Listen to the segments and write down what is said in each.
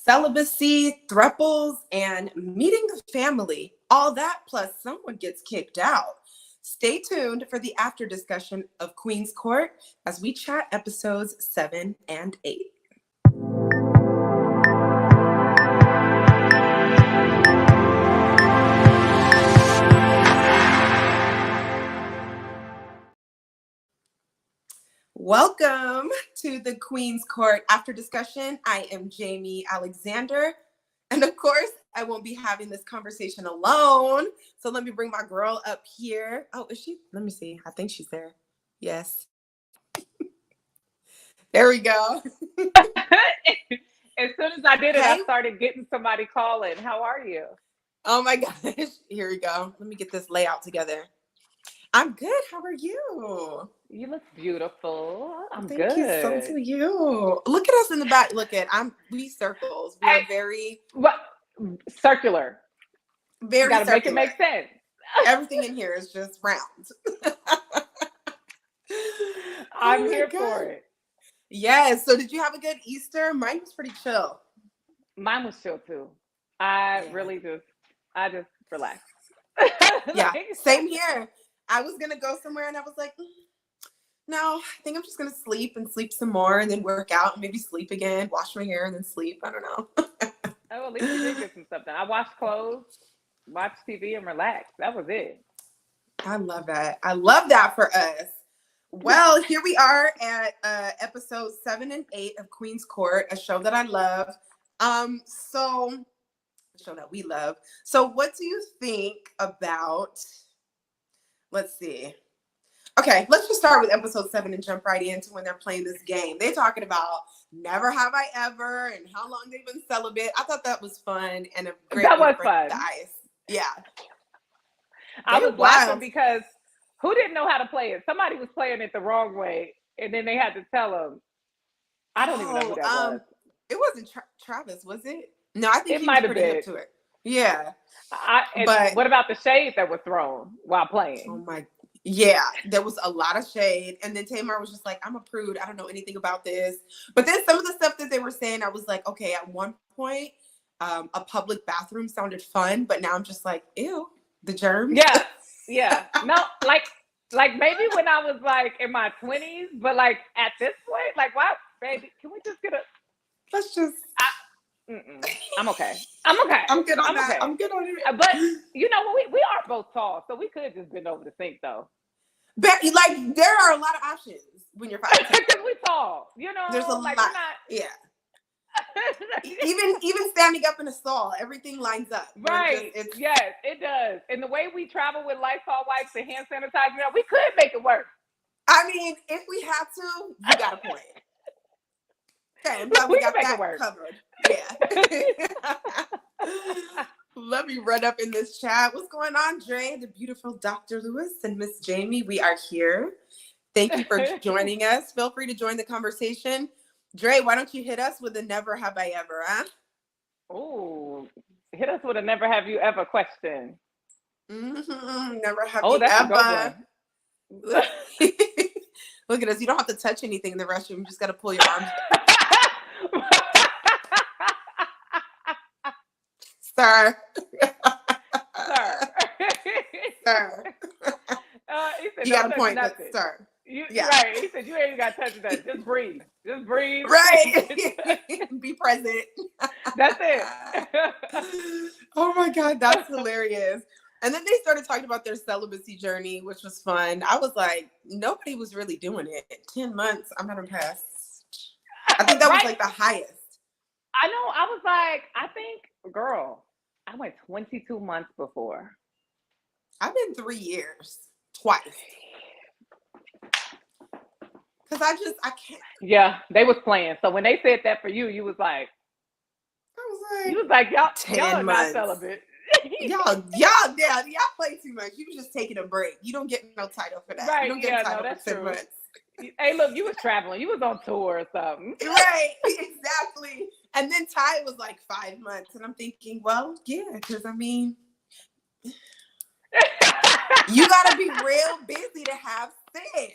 celibacy, thruples, and meeting the family. All that plus someone gets kicked out. Stay tuned for the after discussion of Queen's Court as we chat episodes 7 and 8. Welcome to the Queen's Court after discussion. I am Jamie Alexander. And of course, I won't be having this conversation alone. So let me bring my girl up here. Oh, is she? Let me see. I think she's there. Yes. There we go. As soon as I did it, I started getting somebody calling. How are you? Oh my gosh. Here we go. Let me get this layout together. I'm good. How are you? You look beautiful. I'm Thank good. Thank you. So do you. Look at us in the back. Look at we circles. We're very circular. Very you gotta circular. Make it make sense. Everything in here is just round. I'm here for it. Yes. So did you have a good Easter? Mine was pretty chill. Mine was chill too. I just relaxed. Yeah, same here. I was going to go somewhere and I was like, no, I think I'm just going to sleep and sleep some more and then work out and maybe sleep again, wash my hair and then sleep. I don't know. Oh, at least you did get some stuff done. I washed clothes, watched TV and relaxed. That was it. I love that. I love that for us. Well, here we are at episodes 7 and 8 of Queen's Court, a show that I love. So a show that we love. So what do you think about, let's see. Okay, let's just start with episode 7 and jump right into when they're playing this game. They're talking about never have I ever and how long they've been celibate. I thought that was fun and a great way to break the ice. Yeah. I was laughing because who didn't know how to play it? Somebody was playing it the wrong way, and then they had to tell them. I don't even know who that was. It wasn't Travis, was it? No, I think it might have been. Hip to it. Yeah. But what about the shade that was thrown while playing? Oh my! Yeah, there was a lot of shade, and then Tamar was just like, "I'm a prude. I don't know anything about this." But then some of the stuff that they were saying, I was like, "Okay." At one point, a public bathroom sounded fun, but now I'm just like, "Ew, the germs." Yeah. No, like maybe when I was like in my 20s, but like at this point, like, wow, baby, can we just get a? Let's just. I'm okay. I'm good on that. Okay. I'm good on it. But you know, we are both tall, so we could just bend over the sink though. But like, there are a lot of options when you're 5'10". Because we're tall, you know. There's a lot. Yeah. even standing up in a stall, everything lines up. Right. Yes, it does. And the way we travel with Lysol wipes and hand sanitizer, you know, we could make it work. I mean, if we had to, you got a point. Okay, I'm glad we got that covered. Yeah. Let me run up in this chat. What's going on, Dre, the beautiful Dr. Lewis and Miss Jamie? We are here. Thank you for joining us. Feel free to join the conversation. Dre, why don't you hit us with a never have I ever, huh? Oh, hit us with a never have you ever question. Never have you ever. Look at us. You don't have to touch anything in the restroom. You just got to pull your arms. Sir. He said, you got a point, but sir. Right. He said, you ain't got to touch that. Just breathe. Just breathe. Right. Be present. That's it. Oh my God, that's hilarious. And then they started talking about their celibacy journey, which was fun. I was like, nobody was really doing it. 10 months, I'm not impressed. I think that was like the highest. I know. I was like, I think, girl, I went 22 months before. I've been 3 years, twice. Because I can't. Yeah, they was playing. So when they said that for you, you was like, y'all not celibate. y'all play too much. You was just taking a break. You don't get no title for that. Right. You don't get a title for 10 true. months. Hey, look, you was traveling. You was on tour or something. Right, exactly. And then Ty was like 5 months. And I'm thinking, well, yeah, because I mean, you got to be real busy to have sex.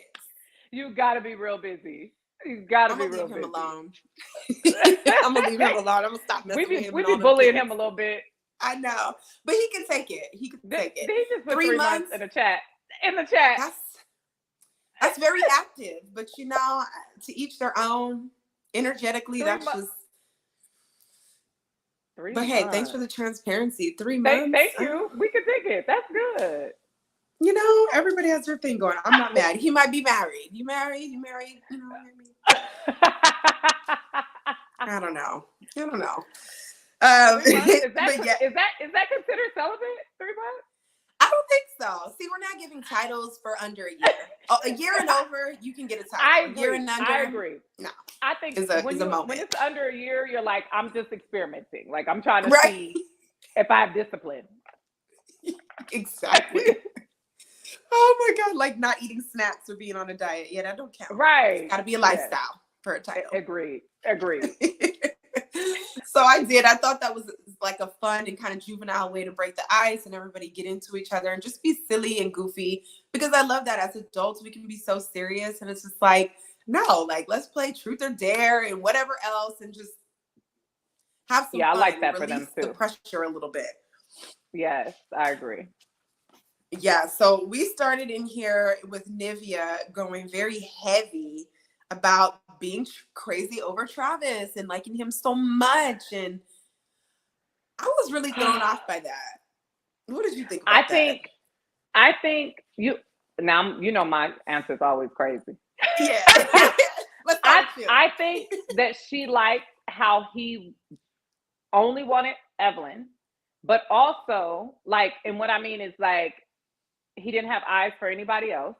You got to be real busy. You gotta I'm be gonna real leave him busy. alone. I'm gonna leave him alone. I'm gonna stop messing with him. We And be all them bullying kids. him a little bit. I know, but he can take it. He can take it. He just put 3 3 months months. in the chat. In the chat. That's very active. But you know, to each their own. Energetically, that's just. 3 But months. hey, thanks for the transparency. 3 months. Thank you. We can take it. That's good. You know, everybody has their thing going. I'm not mad. He might be married. You married? You married? You know, maybe. I don't know. Is But that considered celibate? 3 months? I don't think so. See, we're not giving titles for under a year. Oh, a year and over, you can get a title. I agree. A year and under, I agree. No. I think when it's under a year, you're like, I'm just experimenting. Like, I'm trying to see if I have discipline. Exactly. Oh my God, like not eating snacks or being on a diet. Yeah, that don't count. Right. It's gotta be a lifestyle for a title. Agreed. So I did. I thought that was like a fun and kind of juvenile way to break the ice and everybody get into each other and just be silly and goofy, because I love that as adults we can be so serious, and it's just like, no, like let's play truth or dare and whatever else and just have some fun. I like that for them too. The pressure a little bit. Yes, I agree. Yeah, so we started in here with Nivea going very heavy about being crazy over Travis and liking him so much, and I was really thrown off by that. What did you think about that? I think you now, you know my answer is always crazy. Yeah. I think that she liked how he only wanted Evelyn, but also like, and what I mean is like, he didn't have eyes for anybody else,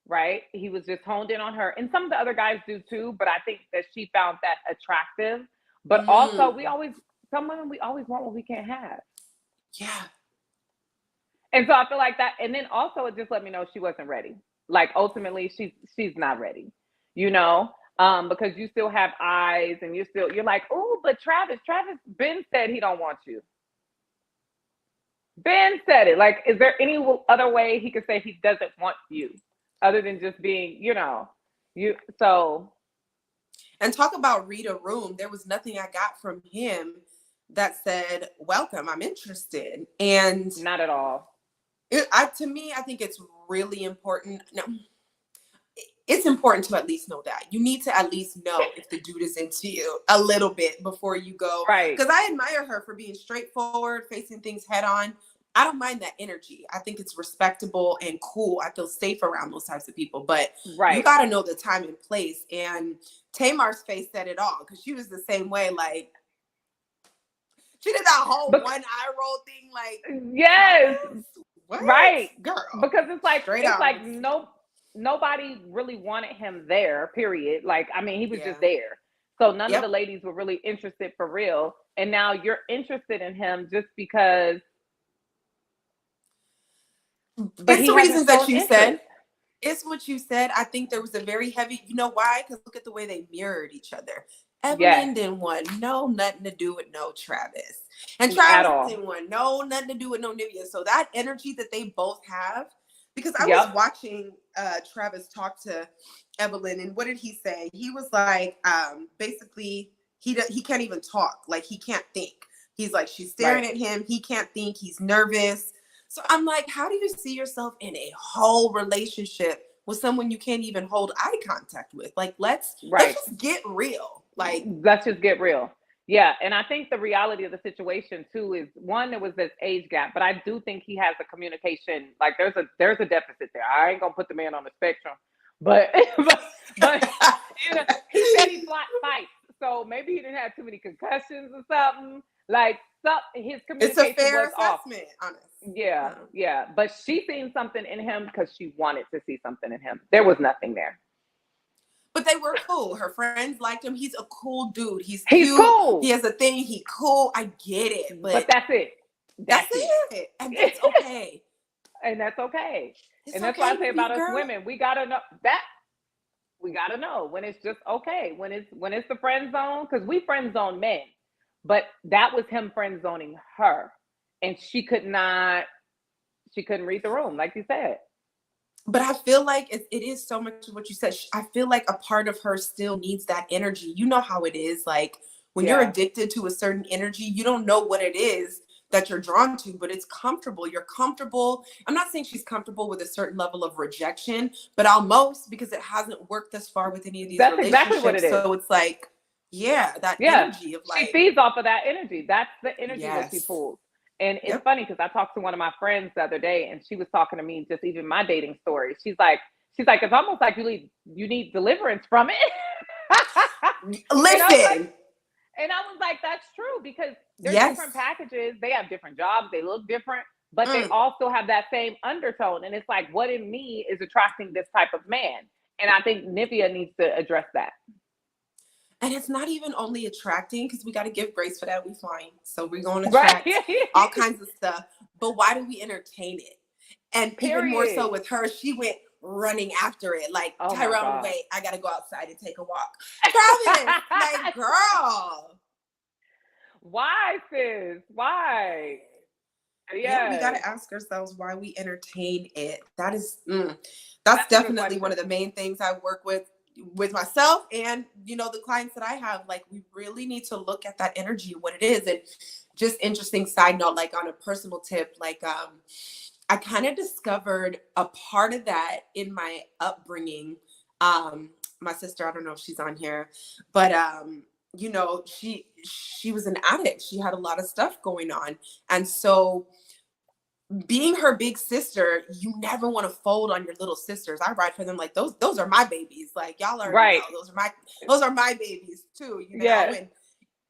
right? He was just honed in on her. And some of the other guys do too, but I think that she found that attractive. But also, some women, we always want what we can't have. Yeah. And so I feel like that. And then also it just let me know she wasn't ready. Like ultimately she's not ready, you know? Because you still have eyes and you're like, oh, but Travis, Ben said he don't want you. Ben said it. Like, is there any other way he could say he doesn't want you other than just being, you know, And talk about read a room. There was nothing I got from him that said, welcome, I'm interested. And not at all. To me, I think it's really important. No, it's important to at least know that. You need to at least know if the dude is into you a little bit before you go. Right. Because I admire her for being straightforward, facing things head on. I don't mind that energy. I think it's respectable and cool. I feel safe around those types of people. But you got to know the time and place. And Tamar's face said it all, because she was the same way. Like, she did that whole one eye roll thing. Like, yes. What? Right. Girl. Because it's like, nobody really wanted him there, period. Like, I mean, he was just there. So none of the ladies were really interested for real. And now you're interested in him just because. But it's the reasons that you said. It's what you said. I think there was a very heavy, you know why? Because look at the way they mirrored each other. Evelyn didn't want nothing to do with no Travis. And Travis didn't want nothing to do with no Nivea. So that energy that they both have, because I was watching Travis talk to Evelyn, and what did he say? He was like, basically, he can't even talk. Like, he can't think. He's like, she's staring at him. He can't think. He's nervous. So I'm like, how do you see yourself in a whole relationship with someone you can't even hold eye contact with? Like, let's just get real. Like, let's just get real. Yeah. And I think the reality of the situation too is, one, there was this age gap, but I do think he has a communication, like there's a deficit there. I ain't gonna put the man on the spectrum, but you know, he said he fights. So maybe he didn't have too many concussions or something. Like, his communication it's a fair was assessment, off. Honest. Yeah. But she seen something in him because she wanted to see something in him. There was nothing there. But they were cool. Her friends liked him. He's a cool dude. He's cute. Cool. He has a thing. He cool. I get it. But that's it. That's it. And that's okay. And that's okay. It's and that's okay why I say about us girl. women, we gotta know that. We gotta know when it's just okay. When it's the friend zone, because we friend zone men. But that was him friend zoning her. And she couldn't read the room, like you said. But I feel like it is so much of what you said. I feel like a part of her still needs that energy. You know how it is. Like when you're Yeah. addicted to a certain energy, you don't know what it is that you're drawn to, but it's comfortable. You're comfortable. I'm not saying she's comfortable with a certain level of rejection, but almost, because it hasn't worked thus far with any of these That's exactly what it relationships. is. So it's like, yeah, that Yeah. energy of She like, feeds off of that energy. That's the energy that she yes, pulls. And it's yep. funny because I talked to one of my friends the other day and she was talking to me just even my dating story. She's like, it's almost like you need deliverance from it. And I was like, Listen, that's true because they're yes. different packages. They have different jobs. They look different, but they Mm. also have that same undertone. And it's like, what in me is attracting this type of man? And I think Nivea needs to address that. And it's not even only attracting, because we got to give grace for that. We fine. So we're going to Right. attract all kinds of stuff. But why do we entertain it? And even more so Period. with her, she went running after it. Like, Oh my Tyrone, God. wait, I got to go outside and take a walk. Travis, like, girl. Why, sis? Why? Yeah, we got Yes. to ask ourselves why we entertain it. That's That's a good definitely one of question. the main things I work with myself and, you know, the clients that I have. Like, we really need to look at that energy, what it is. And just interesting side note, like on a personal tip, like I kind of discovered a part of that in my upbringing. My sister, I don't know if she's on here, but you know, she was an addict. She had a lot of stuff going on. And so being her big sister, you never want to fold on your little sisters. I ride for them like those are my babies. Like y'all already know Right. those are my babies too, you know. Yes.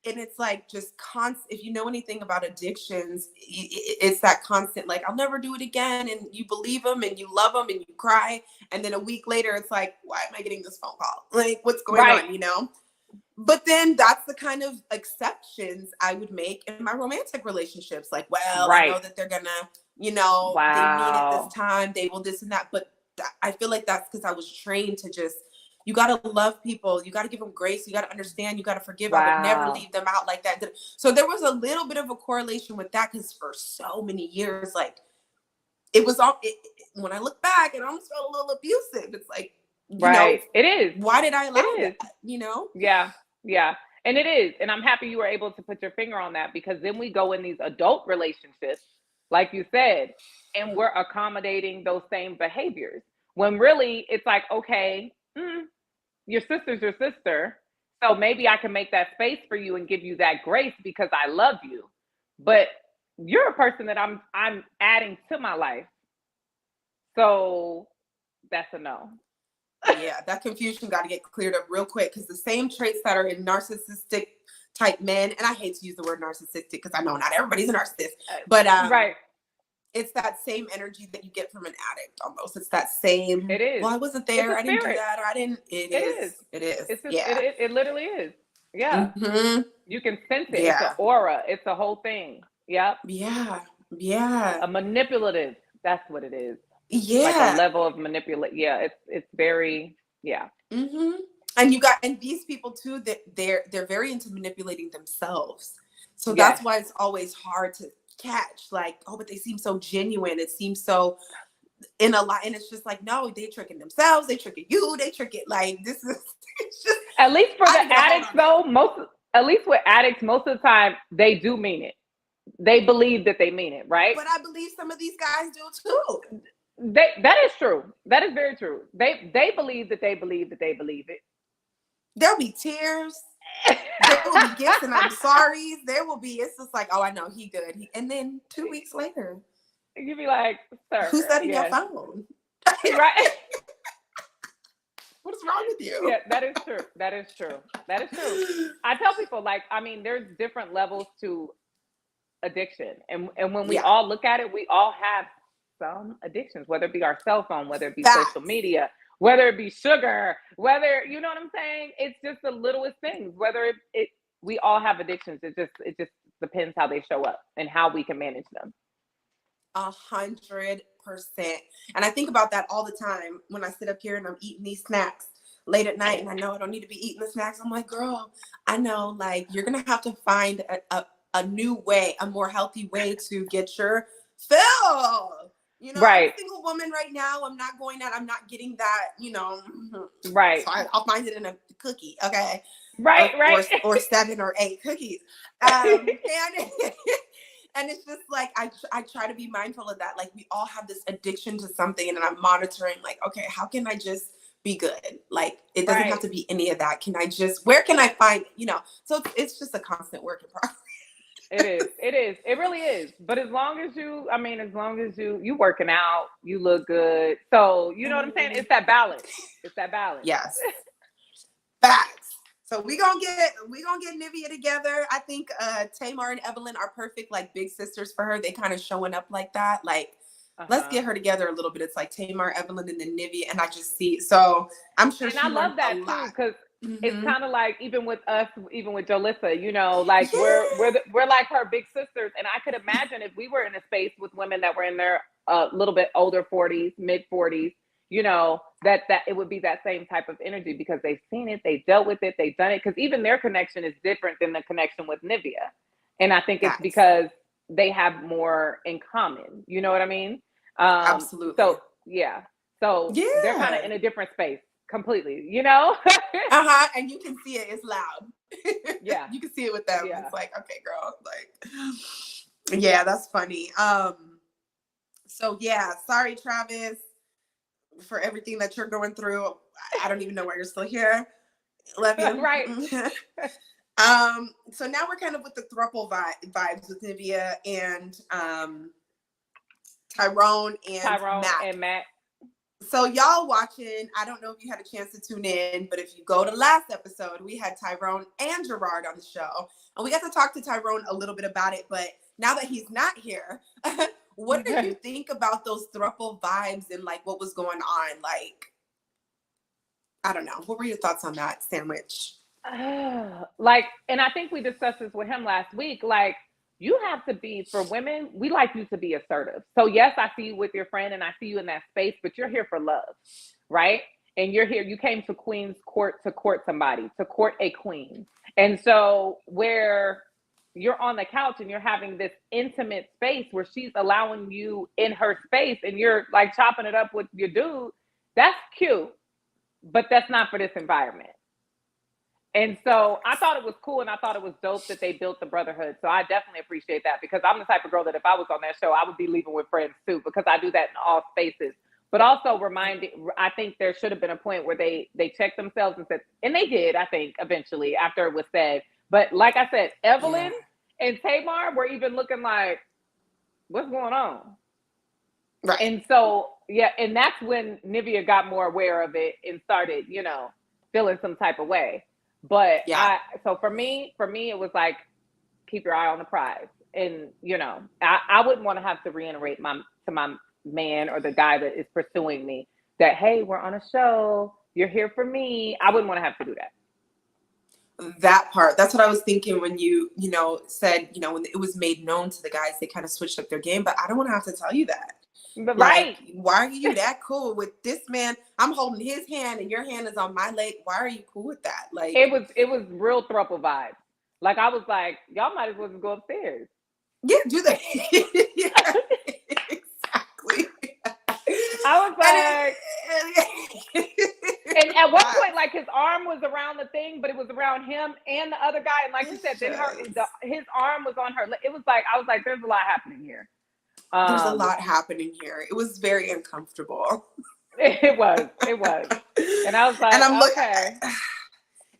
And it's like just constant. If you know anything about addictions, it's that constant like I'll never do it again, and you believe them and you love them and you cry, and then a week later it's like, why am I getting this phone call? Like what's going Right. on, you know? But then that's the kind of exceptions I would make in my romantic relationships. Like, well, I know Right. that they're gonna, you know, they mean it this Wow. time, they will this and that. But I feel like that's because I was trained to just, you got to love people, you got to give them grace, you got to understand, you got to forgive. I would never Wow. leave them out like that. So there was a little bit of a correlation with that because for so many years, like it was all, when I look back, it almost felt a little abusive. It's like, you know, Right. It is. why did I It allow is. that? You know? Yeah. Yeah. And it is. And I'm happy you were able to put your finger on that because then we go in these adult relationships, like you said, and we're accommodating those same behaviors. When really it's like, okay, your sister's your sister. So maybe I can make that space for you and give you that grace because I love you. But you're a person that I'm adding to my life. So that's a no. Yeah, that confusion got to get cleared up real quick because the same traits that are in narcissistic type men, and I hate to use the word narcissistic because I know not everybody's a narcissist, but Right. it's that same energy that you get from an addict almost. It's that same, It is. well, I wasn't It's there, a I didn't do spirit. that, or I didn't. It is. It is, It's just yeah. it literally is. Yeah. Mm-hmm. You can sense it. It's an Yeah, aura. It's a whole thing. Yep. yeah, yeah, A manipulative. That's what it is. Like a yeah. level of manipulate. Yeah, it's very yeah. Mm-hmm. And these people too, that they're very into manipulating themselves. So Yes. that's why it's always hard to catch. Like, oh, but they seem so genuine. It seems so in a lot, and it's just like, no, they tricking themselves. They tricking you. They trick it. Like this is it's just. At least for I the need to get a hold addicts on though, at least with addicts, most of the time they do mean it. They believe that they mean it, right? But I believe some of these guys do too. That is true. That is very true. They believe that they believe that they believe it. There'll be tears. There will be gifts and I'm sorry. There will be. It's just like, oh, I know he good. And then 2 weeks later, You'd be like, sir, who's that in your yes. phone? Right. What is wrong with you? Yeah, that is true. That is true. That is true. I tell people, like, I mean, there's different levels to addiction. And when we Yeah. all look at it, we all have some addictions, whether it be our cell phone, whether it be Facts. social media, whether it be sugar, whether, you know what I'm saying? It's just the littlest things, whether we all have addictions. It just depends how they show up and how we can manage them. 100%. And I think about that all the time when I sit up here and I'm eating these snacks late at night and I know I don't need to be eating the snacks. I'm like, girl, I know, like, you're going to have to find a new way, a more healthy way to get your fill. You know, I'm Right. a single woman right now. I'm not going out. I'm not getting that, Right. So I'll find it in a cookie, okay? Right. Right. Or 7 or 8 cookies. And and it's just like I try to be mindful of that. Like we all have this addiction to something, and I'm monitoring. Like, okay, how can I just be good? Like it doesn't have Right. to be any of that. Can I just? Where can I find? So it's just a constant work in progress. It is. It is. It really is. But as long as you working out, you look good. So you know what I'm saying? It's that balance. It's that balance. Yes, facts. So we gonna get Nivea together. I think Tamar and Evelyn are perfect, like big sisters for her. They kind of showing up like that. Like, let's get her together a little bit. It's like Tamar, Evelyn, and then Nivea, and I just see. So I'm sure And she I love learned that a too, lot. because it's Mhm. kind of like even with us, even with Jalissa, like Yeah. we're like her big sisters. And I could imagine if we were in a space with women that were in their little bit older 40s, mid 40s, that it would be that same type of energy because they've seen it, they've dealt with it, they've done it. Because even their connection is different than the connection with Nivea, and I think it's Facts. because they have more in common. You know what I mean? Absolutely. So yeah, so they're kind of Yeah. in a different space completely. And you can see it. It's loud. Yeah. You can see it with them. Yeah. It's like, okay, girl. Like, yeah, that's funny. So yeah, sorry, Travis, for everything that you're going through. I don't even know why you're still here. Love you. Right. So now we're kind of with the throuple vibes with Nivea and Tyrone and Matt. So y'all watching, I don't know if you had a chance to tune in, but if you go to last episode, we had Tyrone and Gerard on the show. And we got to talk to Tyrone a little bit about it. But now that he's not here, what did you think about those throuple vibes and like what was going on? Like, I don't know. What were your thoughts on that sandwich? And I think we discussed this with him last week. Like, you have to be, for women, we like you to be assertive. So yes, I see you with your friend and I see you in that space, but you're here for love, right? And you came to Queen's Court to court somebody, to court a queen. And so where you're on the couch and you're having this intimate space where she's allowing you in her space and you're like chopping it up with your dude, that's cute, but that's not for this environment. And so I thought it was cool and I thought it was dope that they built the brotherhood. So I definitely appreciate that because I'm the type of girl that if I was on that show, I would be leaving with friends too, because I do that in all spaces. But also I think there should have been a point where they checked themselves and said, and they did, I think, eventually after it was said. But like I said, Evelyn and Tamar were even looking like, what's going on? Right. And so, yeah, and that's when Nivea got more aware of it and started, feeling some type of way. But so for me, it was like, keep your eye on the prize. And, I wouldn't want to have to reiterate to my man or the guy that is pursuing me that, hey, we're on a show. You're here for me. I wouldn't want to have to do that. That part, that's what I was thinking when you said, when it was made known to the guys, they kind of switched up their game, but I don't want to have to tell you that. But like, why are you that cool with this man? I'm holding his hand and your hand is on my leg. Why are you cool with that? Like, it was real throuple vibes. Like, I was like, y'all might as well just go upstairs. Yeah, do that. Yeah, exactly. I was like, and at one point, like, his arm was around the thing, but it was around him and the other guy. And like you said, then his arm was on her. It was like, I was like, there's a lot happening here. There's a lot happening here. It was very uncomfortable. It was. And I was like, and I'm okay.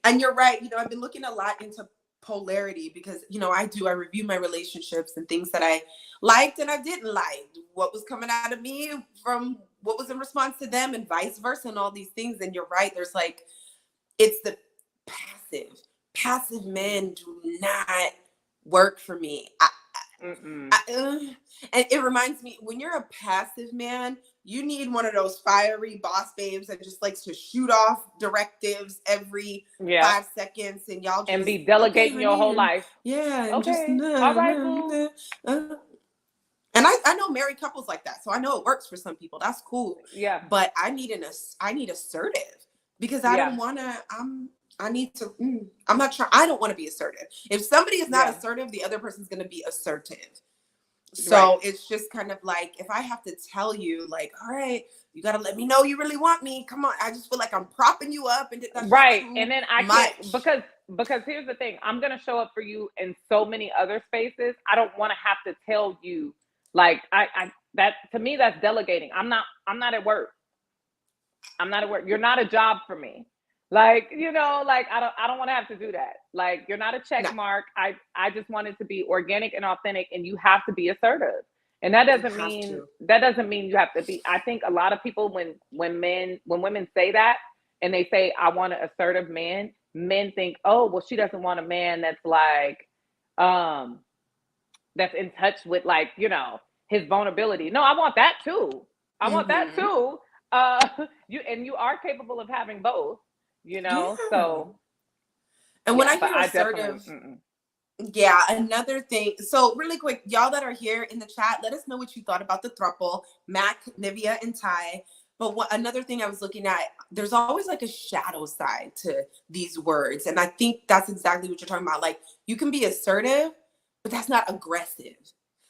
And you're right. I've been looking a lot into polarity because, I review my relationships and things that I liked and I didn't like. What was coming out of me from what was in response to them and vice versa and all these things. And you're right. There's like, it's the passive men do not work for me. And it reminds me, when you're a passive man, you need one of those fiery boss babes that just likes to shoot off directives every 5 seconds, and y'all just and be delegating your whole life. Yeah. And okay. All right, and I know married couples like that, so I know it works for some people. That's cool. Yeah. But I need assertive because I don't want to. I'm not trying. I don't want to be assertive. If somebody is not assertive, the other person's going to be assertive. So it's just kind of like, if I have to tell you, like, all right, you got to let me know you really want me. Come on. I just feel like I'm propping you up, and that's just Right. too And then I can't, much. because here's the thing. I'm gonna show up for you in so many other spaces. I don't want to have to tell you, like, I that, to me, that's delegating. I'm not at work. I'm not at work. You're not a job for me. Like, like, I don't want to have to do that. Like, you're not a check No, mark. I just want it to be organic and authentic, and you have to be assertive. And that you doesn't have mean to. that doesn't mean you have to be. I think a lot of people, when women say that, and they say, I want an assertive man, men think, oh, well, she doesn't want a man that's like, um that's in touch with, like, his vulnerability. No, I want that too. I want that Hmm. too. You are capable of having both, Yeah. so And when yeah, I but hear I definitely, assertive, yeah, another thing. So really quick, y'all that are here in the chat, let us know what you thought about the throuple, Mac, Nivea, and Ty. But another thing I was looking at, there's always like a shadow side to these words. And I think that's exactly what you're talking about. Like, you can be assertive, but that's not aggressive.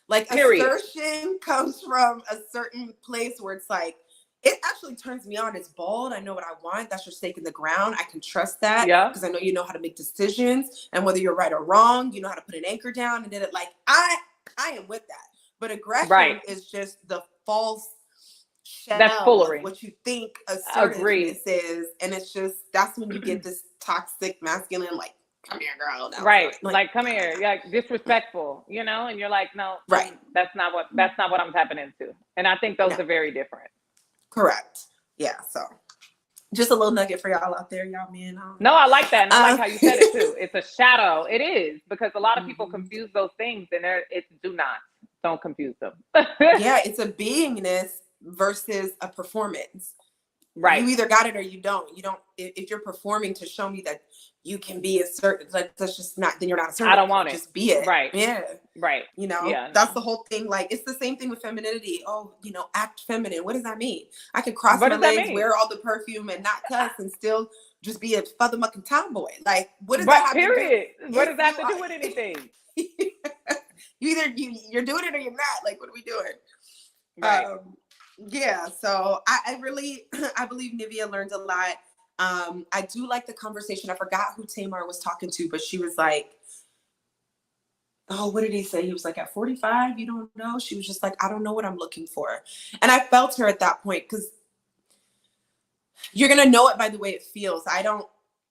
Like, period. assertion comes from a certain place where it's like, it actually turns me on. It's bold. I know what I want. That's your stake in the ground. I can trust that Yeah. because I know you know how to make decisions, and whether you're right or wrong, you know how to put an anchor down and did it. Like, I am with that. But Right. aggression is just the false That's shell of foolery. what you think assertiveness Agreed. is, and it's just, that's when you get this toxic masculine, like, come here, girl. Now, Right. like, Like, come here. Yeah, disrespectful, and you're like, no, right? that's not what I'm tapping into. And I think those No, are very different. correct. Yeah. So just a little nugget for y'all out there, y'all, man. No, I like that, and I like Uh, how you said it too. It's a shadow. It is, because a lot of people mhm. confuse those things, and don't confuse them. Yeah, it's a beingness versus a performance. Right. You either got it or you don't. You don't. If you're performing to show me that you can be a certain, like, that's just not. Then you're not I don't assertive. want it. Just be it. Right. Yeah. Right. Yeah. That's No. the whole thing. Like, it's the same thing with femininity. Oh, act feminine. What does that mean? I could cross What my does that legs, mean? wear all the perfume, and not cuss, and still just be a feathermucking tomboy. Like, what does that Right. have to do? Period. What If does that you have to do with anything? you're doing it or you're not. Like, what are we doing? Right. Um, yeah, so I really I believe Nivea learned a lot. I do like the conversation. I forgot who Tamar was talking to, but she was like, oh, what did he say? He was like, at 45, you don't know? She was just like, I don't know what I'm looking for. And I felt her at that point, because you're gonna know it by the way it feels.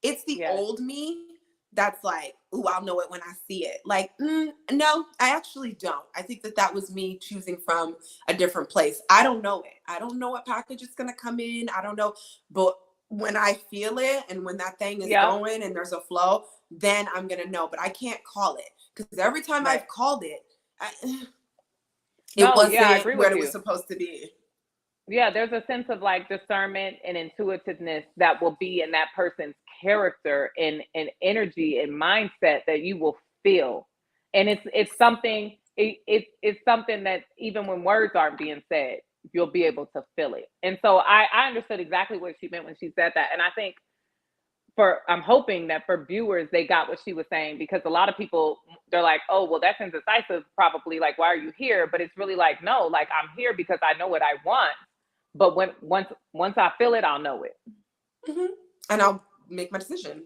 It's the Yes. old me that's like, ooh, I'll know it when I see it. Like, no, I actually don't. I think that was me choosing from a different place. I don't know it. I don't know what package is gonna come in. I don't know. But when I feel it, and when that thing is Yep. going and there's a flow, then I'm gonna know. But I can't call it, because every time Right. I've called it, it No. Yeah, I wasn't agree where with it was you. supposed to be. Yeah, there's a sense of, like, discernment and intuitiveness that will be in that person's character and energy and mindset that you will feel. And it's something it's something that, even when words aren't being said, you'll be able to feel it. And so I understood exactly what she meant when she said that. And I think, I'm hoping that for viewers, they got what she was saying, because a lot of people, they're like, oh, well, that's indecisive, probably, like, why are you here? But it's really like, no, like, I'm here because I know what I want, but once I feel it, I'll know it, Hmm. And I'll make my decision.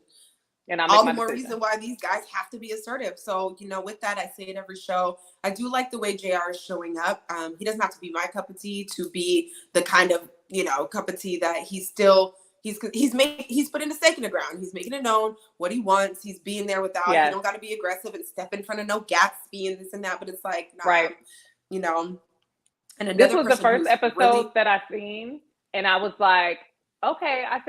and I'll make All the my more decision. reason why these guys have to be assertive. So, with that, I say it every show. I do like the way JR is showing up. He doesn't have to be my cup of tea to be the kind of, cup of tea that he's putting a stake in the ground. He's making it known what he wants. He's being there without, he Yes. don't got to be aggressive and step in front of no Gatsby and this and that. But it's like, nah, Right. you know, and This another was the person first who's really, episode that I seen, and I was like, okay. I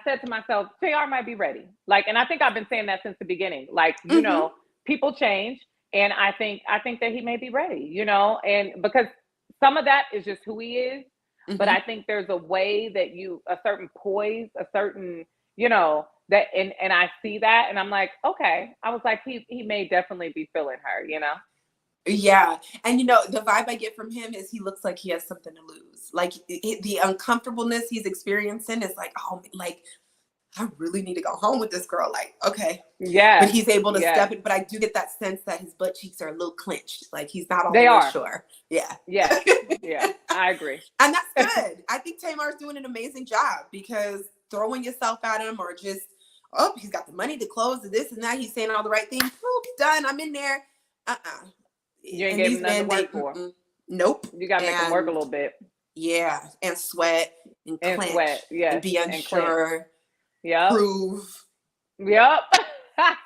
said to myself, JR might be ready. Like, and I think I've been saying that since the beginning. Like, mm-hmm, people change, and I think that he may be ready. And because some of that is just who he is, but mm-hmm. I think there's a way that a certain poise, a certain, that, and I see that, and I'm like, okay. I was like, he may definitely be feeling her. Yeah. And the vibe I get from him is he looks like he has something to lose. Like, the uncomfortableness he's experiencing is like, oh, like, I really need to go home with this girl. Like, okay. Yeah. But he's able to Yes. step it. But I do get that sense that his butt cheeks are a little clenched. Like he's not all They the way are. sure. Yeah. Yeah. Yeah. I agree. And that's good. I think Tamar's doing an amazing job because throwing yourself at him or just, oh, he's got the money to close to this and that. He's saying all the right things. Oh, done. I'm in there. You ain't And gave these him nothing men, to work for. Nope. You got to make them work a little bit. Yeah. And sweat and clench. Sweat. Yes. And be unsure. Yep. Prove. Yep.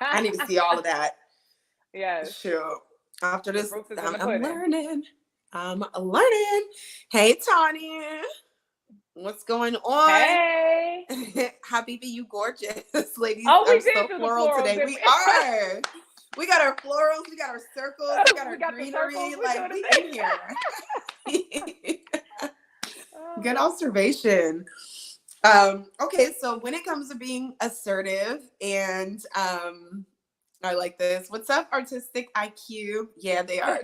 I need to see all of that. Yes. Sure. After this, I'm pudding. learning. I'm learning. Hey, Tanya. What's going on? Hey. Habibi, you gorgeous. Ladies, Oh, we I'm did so do the floral florals, today. didn't We we? are. We got our florals, we got our circles, we got our the greenery. circles, Like, we in here. Oh. Good observation. Okay, so when it comes to being assertive and I like this. What's up, artistic IQ? Yeah, they are.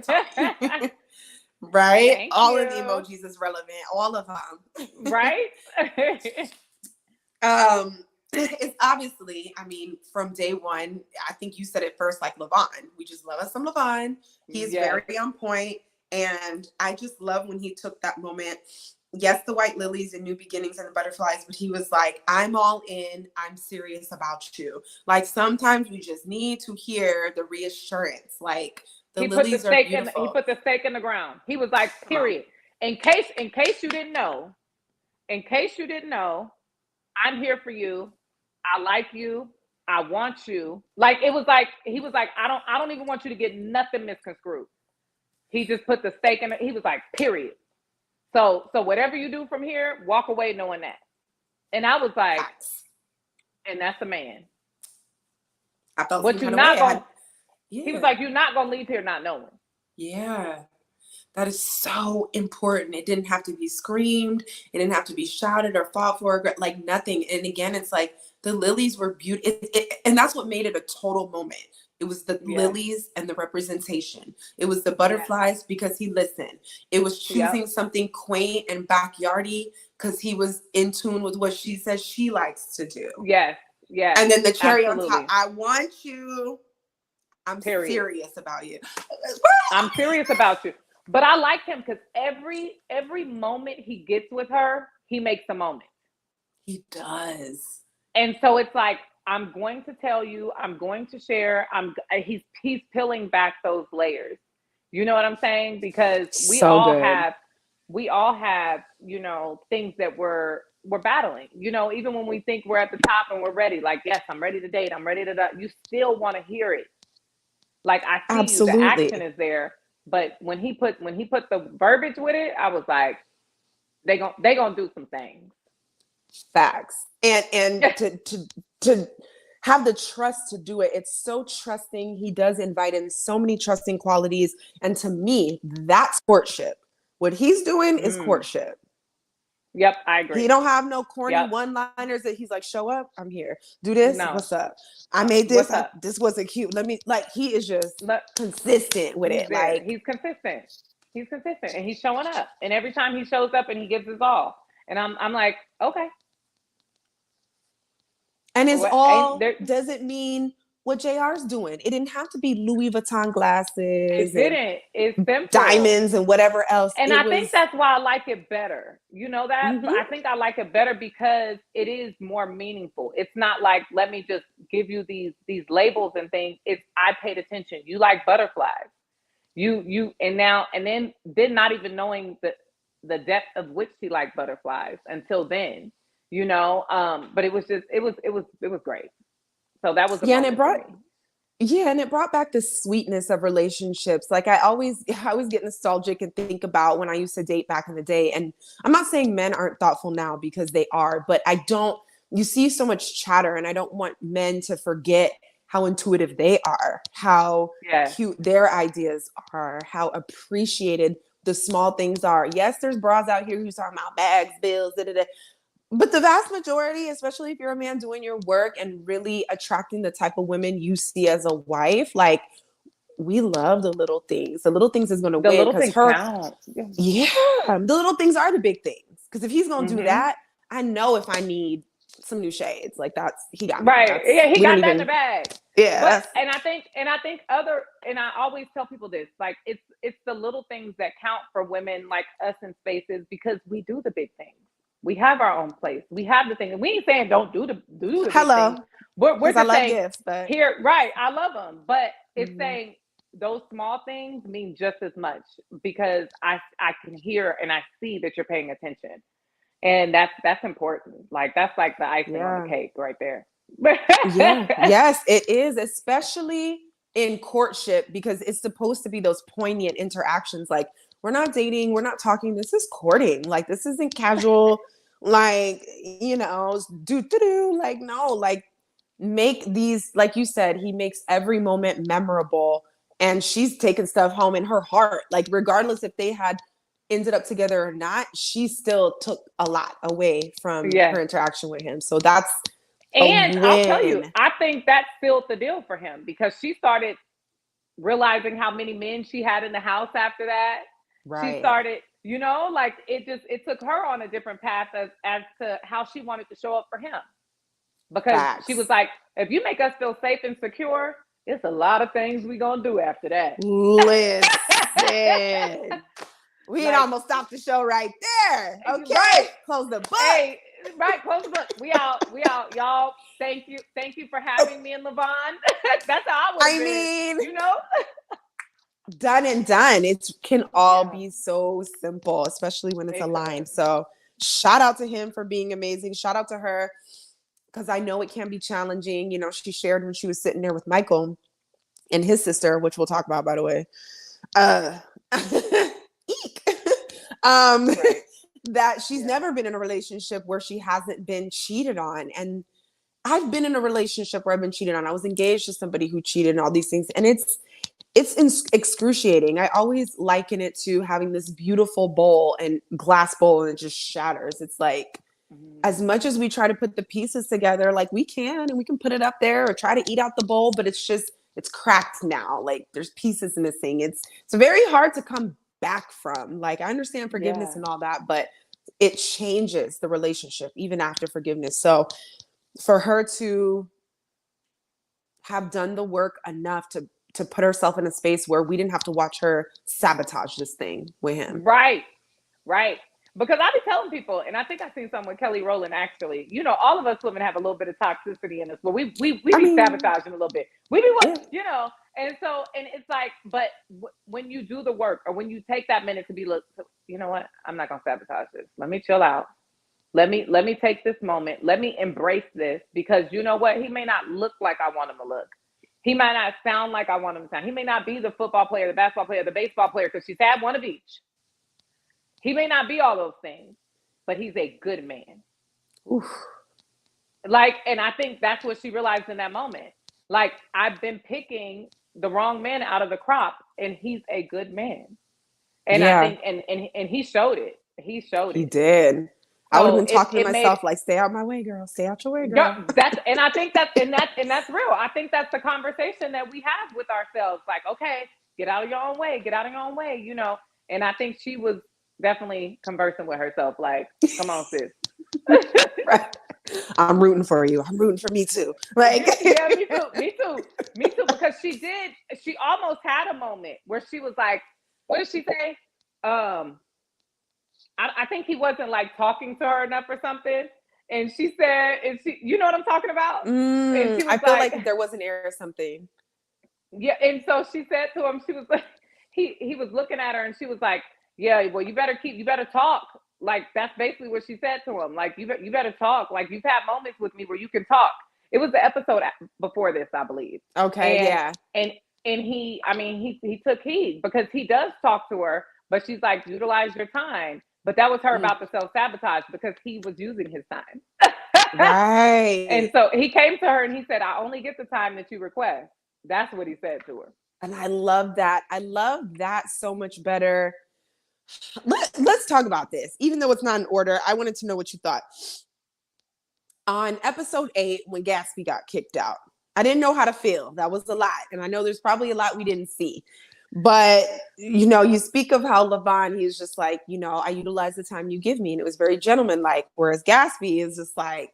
Right? Thank All you. of the emojis is relevant. All of them. Right? It's obviously, I mean, from day one, I think you said it first, like Levon. We just love us some Levon. He's Yes. very on point. And I just love when he took that moment. Yes, the white lilies and new beginnings and the butterflies, but he was like, I'm all in. I'm serious about you. Like sometimes we just need to hear the reassurance. Like the lilies are beautiful. He put the stake in the ground. He was like, period. In case you didn't know, I'm here for you. I like you. I want you. Like it was like he was like, I don't even want you to get nothing misconstrued. He just put the stake in it. He was like, period. So whatever you do from here, walk away knowing that. And I was like, and that's a man. I felt what you not gonna. He was like, you're not gonna leave here not knowing. Yeah. That is so important. It didn't have to be screamed. It didn't have to be shouted or fought for, like nothing. And again, it's like the lilies were beautiful. And that's what made it a total moment. It was the lilies and the representation. It was the butterflies because he listened. It was choosing something quaint and backyardy because he was in tune with what she says she likes to do. Yes, yes. And then the cherry on top, I want you. I'm serious about you. I'm serious about you. But I like him because every moment he gets with her, he makes a moment. He does. And so it's like, I'm going to tell you, I'm going to share. He's peeling back those layers. You know what I'm saying? Because we all have, you know, things that we're battling. You know, even when we think we're at the top and we're ready, like, yes, I'm ready to date. I'm ready to, you still want to hear it. Like I see you, the action is there. But when he put the verbiage with it, I was like, they gonna do some things. Facts. And to have the trust to do it. It's so trusting. He does invite in so many trusting qualities. And to me, that's courtship. What he's doing is courtship. Yep, I agree. He don't have no corny one-liners that he's like, show up, I'm here. Do this, what's up? I made this, this wasn't cute. Let me, like, he is just consistent with it. Like he's consistent. He's consistent and he's showing up. And every time he shows up and he gives his all. And I'm like, okay. And it's all doesn't mean what JR's doing. It didn't have to be Louis Vuitton glasses. It didn't. It's simple. Diamonds and whatever else. And I think that's why I like it better. You know that? Mm-hmm. I think I like it better because it is more meaningful. It's not like, let me just give you these labels and things. It's I paid attention. You like butterflies. You and then not even knowing the depth of which she liked butterflies until then. You know, but it was great. So that was and it brought back the sweetness of relationships. Like I always get nostalgic and think about when I used to date back in the day. And I'm not saying men aren't thoughtful now because they are, but you see so much chatter and I don't want men to forget how intuitive they are, how cute their ideas are, how appreciated the small things are. Yes, there's bras out here who's talking about bags, bills, but the vast majority, especially if you're a man doing your work and really attracting the type of women you see as a wife, like we love the little things. The little things is going to win because the little things are the big things. Because if he's going to do that, I know if I need some new shades. Like he got me. Right. Yeah, he we got don't that in even- the bag. Yeah. But and I think I always tell people this, like it's the little things that count for women like us in spaces, because we do the big things. We have our own place. We have the thing. And we ain't saying don't do the big Hello. things. We're Because I just love saying gifts, but here, right. I love them. But it's Mhm. saying those small things mean just as much, because I can hear and I see that you're paying attention. And that's important. Like that's like the icing on Yeah. the cake right there. yeah, yes, it is, especially in courtship, because it's supposed to be those poignant interactions. Like, we're not dating, we're not talking. This is courting. Like, this isn't casual. Like, do. Like, no, like, make these, like you said, he makes every moment memorable. And she's taken stuff home in her heart. Like, regardless if they had ended up together or not, she still took a lot away from Yeah. her interaction with him. So that's And I'll tell you, win. I think that sealed the deal for him, because she started realizing how many men she had in the house after that. Right. She started, like it took her on a different path as to how she wanted to show up for him. Because Facts. she was like, if you make us feel safe and secure, it's a lot of things we gonna do after that. Listen. We had Like- almost stopped the show right there. Okay. Right. Close the book. Hey, right, close the book. We out, y'all. Thank you for having me and Levon. That's how I would. I mean, done and done. It can all Yeah. be so simple, especially when it's It aligned. could. So shout out to him for being amazing. Shout out to her, because I know it can be challenging. She shared when she was sitting there with Michael and his sister, which we'll talk about, by the way. Eek. Right. That she's Yeah. never been in a relationship where she hasn't been cheated on. And I've been in a relationship where I've been cheated on. I was engaged to somebody who cheated and all these things. And it's excruciating. I always liken it to having this beautiful bowl and glass bowl, and it just shatters. It's like, as much as we try to put the pieces together, like we can, and we can put it up there or try to eat out the bowl, but it's cracked now. Like, there's pieces missing. It's very hard to come back from. Like, I understand forgiveness Yeah. and all that, but it changes the relationship even after forgiveness. So for her to have done the work enough to put herself in a space where we didn't have to watch her sabotage this thing with him. Right. Because I be telling people, and I think I've seen something with Kelly Rowland actually. All of us women have a little bit of toxicity in us, but we be sabotaging a little bit. We be, and it's like, but when you do the work, or when you take that minute to be, look, you know what? I'm not gonna sabotage this. Let me chill out. Let me take this moment. Let me embrace this, because you know what? He may not look like I want him to look. He might not sound like I want him to sound. He may not be the football player, the basketball player, the baseball player, because she's had one of each. He may not be all those things, but he's a good man. Oof. And I think that's what she realized in that moment. Like, I've been picking the wrong man out of the crop, and he's a good man. And Yeah. I think, and he showed it. He showed it. He did. I would have been So talking to myself like, stay out my way, girl. Stay out your way, girl. I think that's real. I think that's the conversation that we have with ourselves. Like, okay, get out of your own way. Get out of your own way. And I think she was definitely conversing with herself. Like, come on, sis. Right. I'm rooting for you. I'm rooting for me too. Like, yeah, me too. Because she almost had a moment where she was like, what did she say? I think he wasn't like talking to her enough or something. And she said, you know what I'm talking about? And she was I feel like there was an error or something. Yeah. And so she said to him, she was like, he was looking at her, and she was like, yeah, well, you better talk. Like, that's basically what she said to him. Like, you better talk. Like, you've had moments with me where you can talk. It was the episode before this, I believe. Okay. Yeah. And he took heed, because he does talk to her, but she's like, utilize your time. But that was her about to self-sabotage, because he was using his time. Right. And so he came to her and he said, I only get the time that you request. That's what he said to her. And I love that. I love that so much better. Let's talk about this. Even though it's not in order, I wanted to know what you thought. On episode 8, when Gatsby got kicked out, I didn't know how to feel. That was a lot. And I know there's probably a lot we didn't see. But, you speak of how Levon, he's just like, I utilize the time you give me. And it was very gentlemanlike. Whereas Gatsby is just like,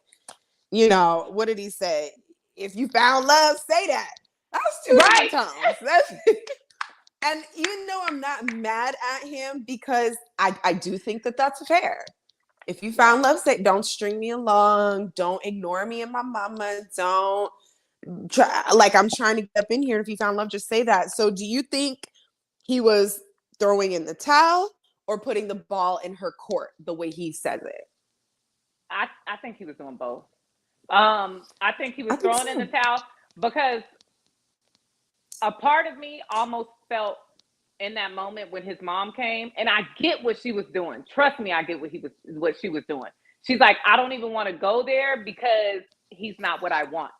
what did he say? If you found love, say that. That was two Right. different tones. And even though I'm not mad at him, because I do think that that's fair. If you found love, say, don't string me along. Don't ignore me and my mama. Don't try, like, I'm trying to get up in here. If you found love, just say that. So do you think he was throwing in the towel or putting the ball in her court the way he says it? I think he was doing both. I think he was I think throwing in so. the towel because a part of me almost felt in that moment when his mom came, and I get what she was doing. Trust me, I get what she was doing. She's like, I don't even want to go there because he's not what I want.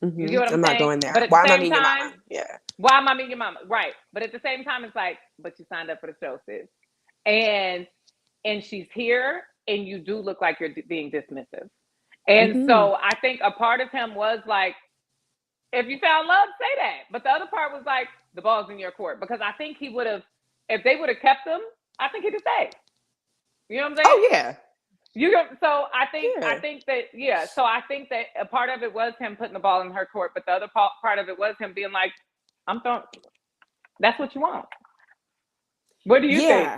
You get what I'm I'm not saying? going there. But at the Why am I same meeting your time, mama? Yeah. why am I meeting your mama? Right. But at the same time, it's like, but you signed up for the show, sis. And she's here, and you do look like you're being dismissive. And so I think a part of him was like, if you found love, say that. But the other part was like, the ball's in your court. Because I think he would have, if they would have kept him, I think he'd have stayed. You know what I'm saying? Oh yeah. So I think So I think that a part of it was him putting the ball in her court, but the other part of it was him being like, I'm throwing. That's what you want. What do you think?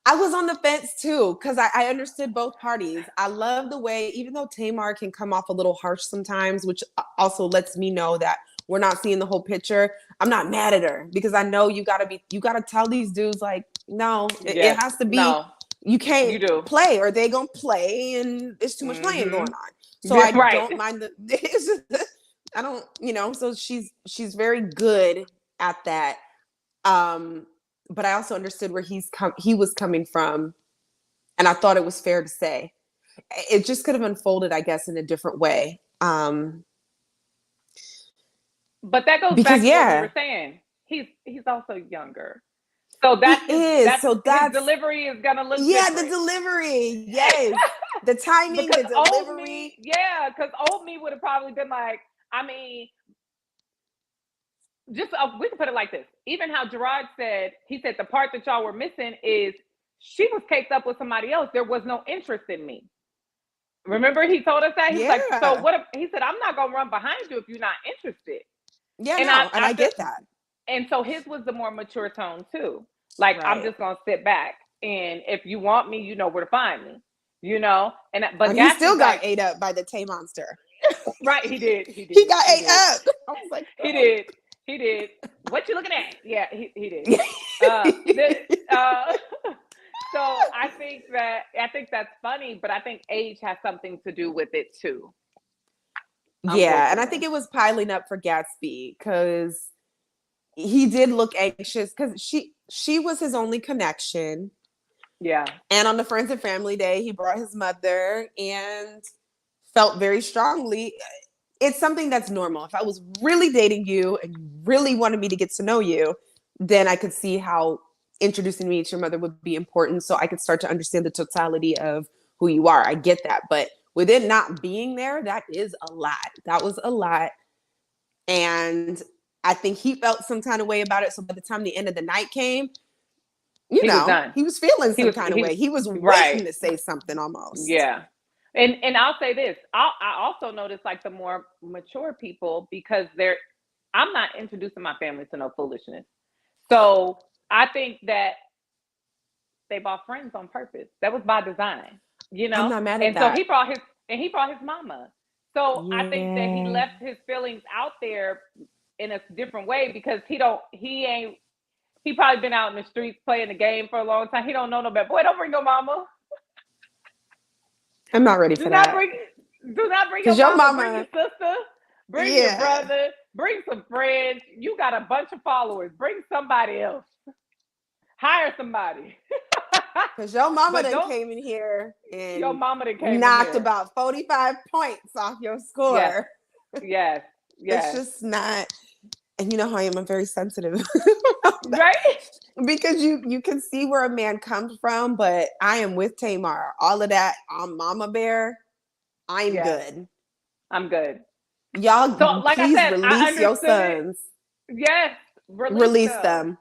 I was on the fence too, because I understood both parties. I love the way, even though Tamar can come off a little harsh sometimes, which also lets me know that we're not seeing the whole picture. I'm not mad at her because I know you gotta tell these dudes, like, no, it has to be, no, you can't you do. play or they gonna play and there's too much playing going on. So Yeah, I right. don't mind I don't, so she's very good at that. But I also understood where he was coming from, and I thought it was fair to say. It just could have unfolded, I guess, in a different way. But that goes Because back to what we were saying. He's also younger, so that's his delivery is gonna look different. The delivery, yes, the timing, the delivery. Because old me would have probably been like, I mean. Just we can put it like this. Even how Gerard said, he said the part that y'all were missing is she was caked up with somebody else. There was no interest in me. Remember, he told us that. He's like, so what? He said, I'm not gonna run behind you if you're not interested. Yeah, and I get that. And so his was the more mature tone too. Like, I'm just gonna sit back, and if you want me, you know where to find me. But he still got ate up by the Tay monster. Right, he did. He got ate up. I was like, he did. He did. What you looking at? Yeah, he did. So I think that's funny, but I think age has something to do with it too. Yeah, and I think it was piling up for Gatsby because he did look anxious because she was his only connection. Yeah. And on the Friends and Family Day, he brought his mother and felt very strongly. It's something that's normal. If I was really dating you and you really wanted me to get to know you, then I could see how introducing me to your mother would be important so I could start to understand the totality of who you are. I get that. But with it not being there, that is a lot. That was a lot. And I think he felt some kind of way about it. So by the time the end of the night came, he was feeling some kind of way. He was waiting to say something almost. Yeah. And I'll say this. I also notice like the more mature people, because I'm not introducing my family to no foolishness. So I think that they bought friends on purpose. That was by design, I'm not mad at that. So he brought his mama. So I think that he left his feelings out there in a different way because he probably been out in the streets playing the game for a long time. He don't know no better. Boy, don't bring your mama. I'm not ready for that. Do not bring your mama. Bring your sister. Bring your brother. Bring some friends. You got a bunch of followers. Bring somebody else. Hire somebody. Because your mama came in here and knocked about 45 points off your score. Yes. It's just not. And you know how I am. I'm very sensitive. Right? Because you can see where a man comes from, but I am with Tamar. All of that on Mama Bear, I'm good. I'm good. Y'all, please release your sons. Yes. Release them.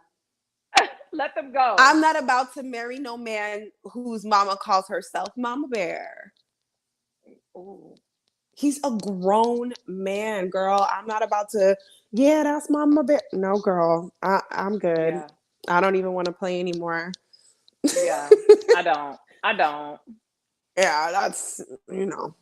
Let them go. I'm not about to marry no man whose mama calls herself Mama Bear. Ooh. He's a grown man, girl. I'm not about to, yeah, that's Mama Bear. No, girl. I'm good. Yeah. I don't even want to play anymore. Yeah. I don't. Yeah, that's, you know.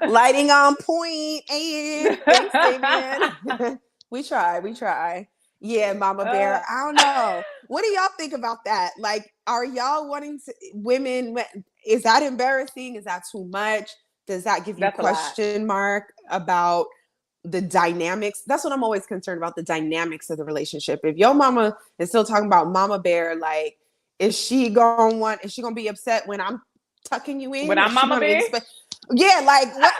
Lighting on point. And thanks, Damien. We try. Yeah, Mama Bear. I don't know. What do y'all think about that? Like, are y'all wanting to women? Is that embarrassing? Is that too much? Does that give you That's a lot. question mark about the dynamics? That's what I'm always concerned about, the dynamics of the relationship. If your mama is still talking about Mama Bear, like, is she gonna be upset when I'm tucking you in? When Is I'm she Mama gonna Bear? expect? Yeah, like what?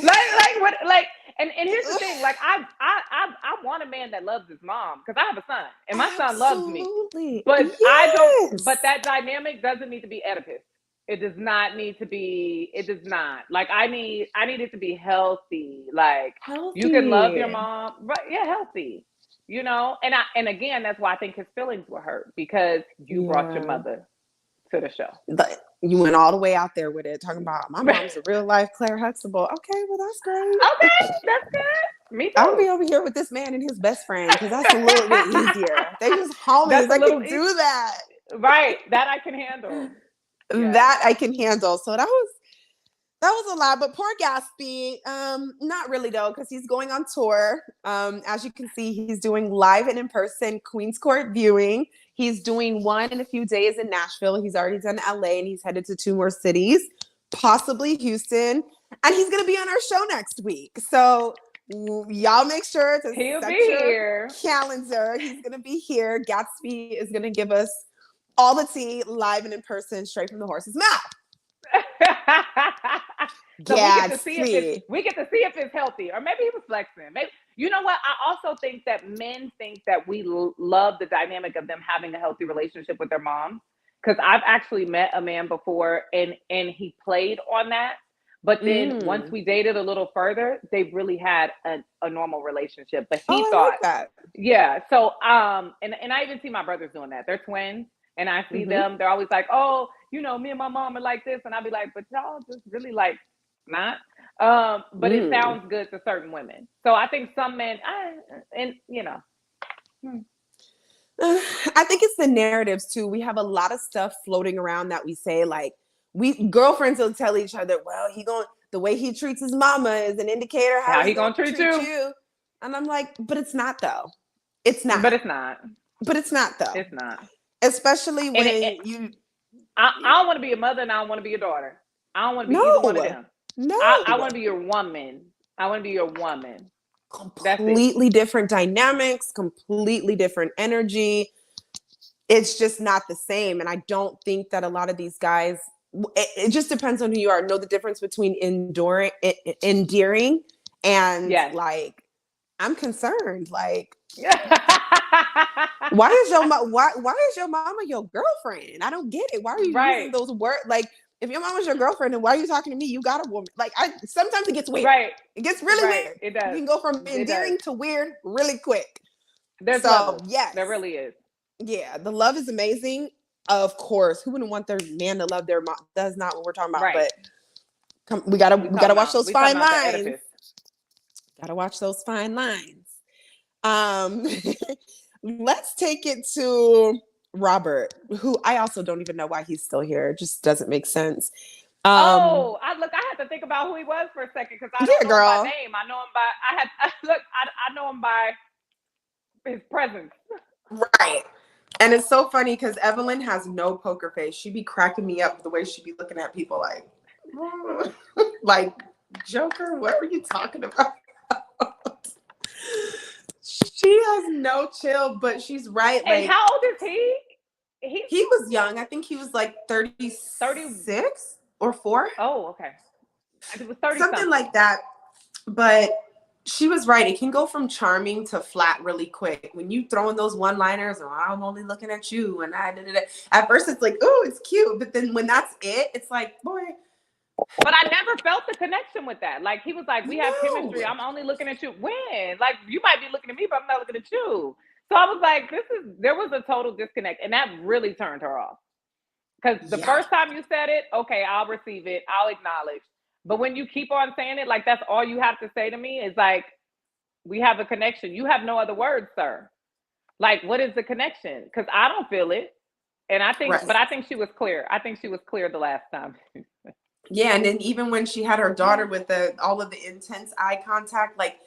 like what? Like, and here's the thing. Like, I want a man that loves his mom because I have a son and my son loves me. Absolutely. But I don't. Yes. But that dynamic doesn't need to be Oedipus. It does not need to be. It does not. Like, I need it to be healthy. Like, Healthy. you can love your mom, right? Yeah, healthy. You know, and again, that's why I think his feelings were hurt because you brought your mother to the show. But you went all the way out there with it, talking about my mom's a real life Claire Huxtable. Okay, well that's great. Okay, that's good. Me too. I'll be over here with this man and his best friend because that's a little bit easier. They just homies. I can do that. Right. That I can handle. Yeah. That I can handle. So that was a lot, but poor Gatsby, not really though, because he's going on tour. As you can see, he's doing live and in-person Queen's Court viewing. He's doing one in a few days in Nashville. He's already done LA and he's headed to 2 more cities, possibly Houston. And he's going to be on our show next week. So y'all make sure to set your calendar. He's going to be here. Gatsby is going to give us all the tea live and in person, straight from the horse's mouth. So we get to see if it's healthy, or maybe he was flexing. Maybe, you know what? I also think that men think that we love the dynamic of them having a healthy relationship with their moms. Because I've actually met a man before, and he played on that. But then once we dated a little further, they really had a normal relationship. But he thought that. Yeah. So and I even see my brothers doing that. They're twins. And I see them, they're always like, oh, you know, me and my mom are like this. And I'll be like, but y'all just really like not. But it sounds good to certain women. So I think some men, and you know. I think it's the narratives too. We have a lot of stuff floating around that we say, like, girlfriends will tell each other, well, the way he treats his mama is an indicator how he gonna treat you. And I'm like, but it's not though. It's not. But it's not. But it's not though. It's not. Especially when I don't want to be a mother and I don't want to be a daughter. I don't want to be either one of them. No. I want to be your woman. I want to be your woman. Completely different dynamics, completely different energy. It's just not the same. And I don't think that a lot of these guys, it just depends on who you are, know the difference between endearing and like, I'm concerned. Like, why is your mama your girlfriend? I don't get it. Why are you using those words? Like, if your mama's your girlfriend, then why are you talking to me? You got a woman. Like, sometimes it gets weird. Right. It gets really weird. It does. You can go from endearing to weird really quick. There's love. Yes. There really is. Yeah, the love is amazing. Of course, who wouldn't want their man to love their mom? That's not what we're talking about. Right. But we gotta watch those fine lines. Gotta watch those fine lines. Let's take it to Robert, who I also don't even know why he's still here. It just doesn't make sense. I had to think about who he was for a second because I don't know him by name. I know him by I know him by his presence. Right. And it's so funny because Evelyn has no poker face. She be cracking me up the way she be looking at people like Joker, what were you talking about? She has no chill, but she's right. And how old is he? He was young. I think he was like 36 or 4. Oh, okay. It was 30 something like that. But she was right. It can go from charming to flat really quick. When you throw in those one-liners, oh, I'm only looking at you, and at first it's like, oh, it's cute. But then when that's it, it's like, boy. But I never felt the connection with that. Like, he was like, we have chemistry. I'm only looking at you. When? Like, you might be looking at me, but I'm not looking at you. So I was like, there was a total disconnect. And that really turned her off. Because the first time you said it, okay, I'll receive it. I'll acknowledge. But when you keep on saying it, like that's all you have to say to me is like, we have a connection. You have no other words, sir. Like, what is the connection? Because I don't feel it. And I think, Right. but I think she was clear. I think she was clear the last time. Yeah, and then even when she had her daughter with all of the intense eye contact, like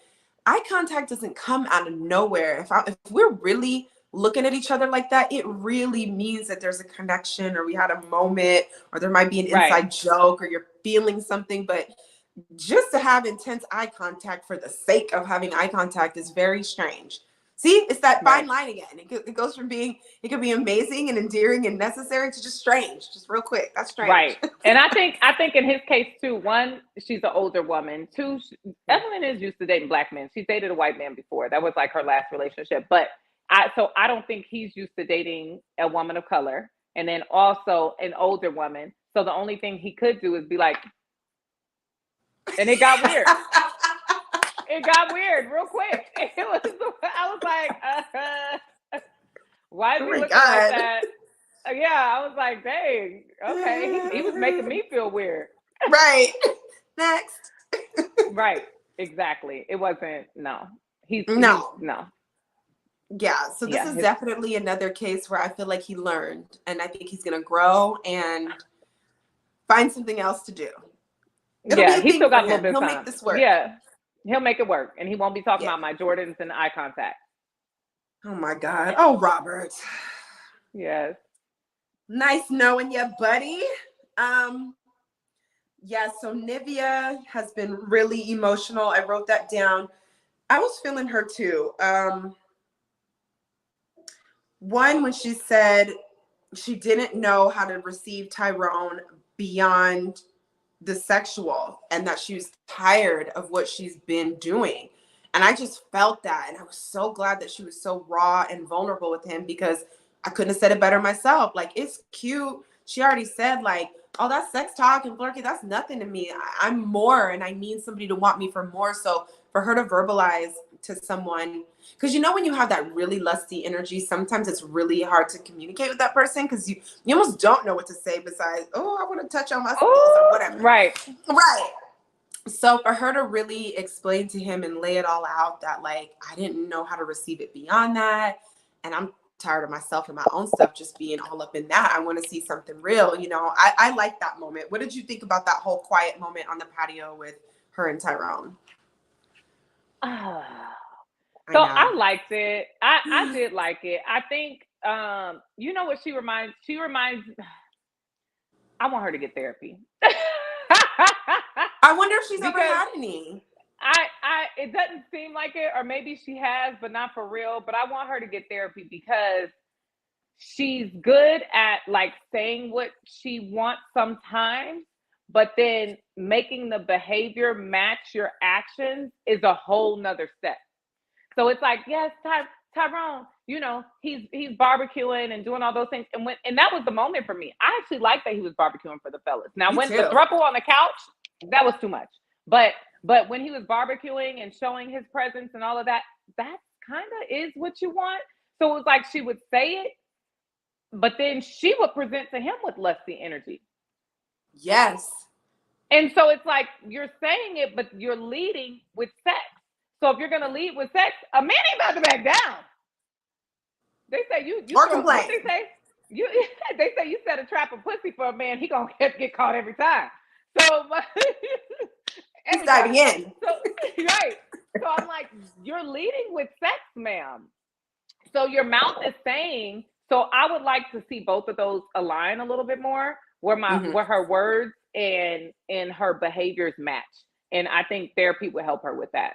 eye contact doesn't come out of nowhere. If we're really looking at each other like that, it really means that there's a connection, or we had a moment, or there might be an Right. inside joke, or you're feeling something. But just to have intense eye contact for the sake of having eye contact is very strange. See, it's that fine line again. It goes from being, it could be amazing and endearing and necessary to just strange, just real quick. That's strange. Right. And I think in his case too, one, she's an older woman. Two, Evelyn is used to dating black men. She's dated a white man before. That was like her last relationship. But I don't think he's used to dating a woman of color, and then also an older woman. So the only thing he could do is be like, and it got weird. It got weird real quick. I was like, why is he looking like that? Yeah, I was like, dang, okay. He was making me feel weird. Right. Next. Right. Exactly. It wasn't, no. No. Yeah. So this is definitely another case where I feel like he learned, and I think he's going to grow and find something else to do. He still got a little bit of time. He'll make this work. Yeah. He'll make it work, and he won't be talking about my Jordans and eye contact. Oh my God. Oh, Robert. Yes. Nice knowing you, buddy. Yeah, so Nivea has been really emotional. I wrote that down. I was feeling her too. One, when she said she didn't know how to receive Tyrone beyond the sexual, and that she was tired of what she's been doing. And I just felt that. And I was so glad that she was so raw and vulnerable with him, because I couldn't have said it better myself. Like, it's cute. She already said, like, oh, that's sex talk and flirty. That's nothing to me. I'm more, and I need somebody to want me for more. So for her to verbalize to someone, because when you have that really lusty energy, sometimes it's really hard to communicate with that person, because you almost don't know what to say besides, oh, I want to touch on my skills or whatever. Right. So for her to really explain to him and lay it all out that, like, I didn't know how to receive it beyond that, and I'm tired of myself and my own stuff just being all up in that. I want to see something real. I like that moment. What did you think about that whole quiet moment on the patio with her and Tyrone? So I liked it. I did like it. I think, what she reminds, I want her to get therapy. I wonder if she's ever had any. It doesn't seem like it, or maybe she has, but not for real. But I want her to get therapy, because she's good at like saying what she wants sometimes, but then making the behavior match your actions is a whole nother step. So it's like, yes, Tyrone, he's barbecuing and doing all those things. And that was the moment for me. I actually liked that he was barbecuing for the fellas. Now, when the throuple on the couch, that was too much. But when he was barbecuing and showing his presence and all of that, that kind of is what you want. So it was like she would say it, but then she would present to him with lusty energy. Yes. And so it's like you're saying it, but you're leading with sex. So if you're going to lead with sex, a man ain't about to back down. They say you or complain. They say you set a trap of pussy for a man, he going to get caught every time. So he's diving in. So, right. So I'm like, you're leading with sex, ma'am. So your mouth is saying, so I would like to see both of those align a little bit more, where where her words and her behaviors match. And I think therapy would help her with that.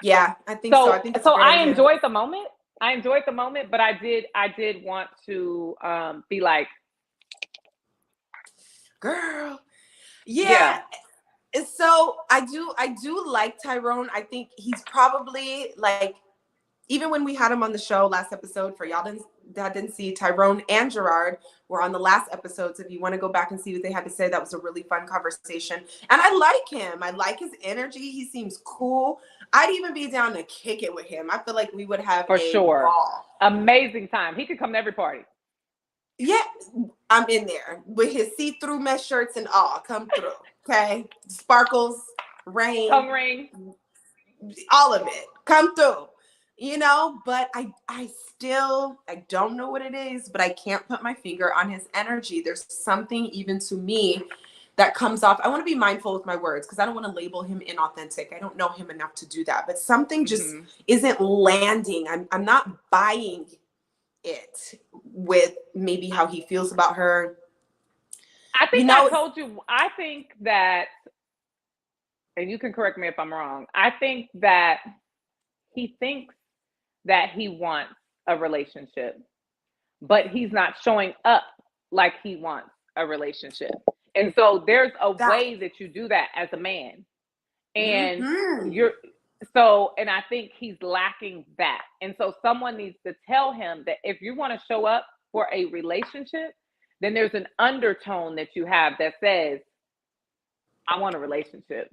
Yeah, I think so. I think I enjoyed the moment. But I did want to be like, girl. Yeah. So I do like Tyrone. I think he's probably like, even when we had him on the show last episode, for y'all that didn't see, Tyrone and Gerard were on the last episode. So if you want to go back and see what they had to say, that was a really fun conversation. And I like him. I like his energy. He seems cool. I'd even be down to kick it with him. I feel like we would have a ball. Amazing time. He could come to every party. Yeah, I'm in there with his see-through mesh shirts and all. Come through. Okay, sparkles, rain, Tongue ring. all of it come through, you know. But I still, I don't know what it is, but I can't put my finger on his energy. There's something even to me that comes off. I want to be mindful with my words because I don't want to label him inauthentic. I don't know him enough to do that, but something just isn't landing. I'm not buying it with maybe how he feels about her. I think You know, I told you, I think that, and you can correct me if I'm wrong, I think that he thinks that he wants a relationship, but he's not showing up like he wants a relationship. And so there's a way that you do that as a man. And and I think he's lacking that. And so someone needs to tell him that if you want to show up for a relationship, then there's an undertone that you have that says, I want a relationship.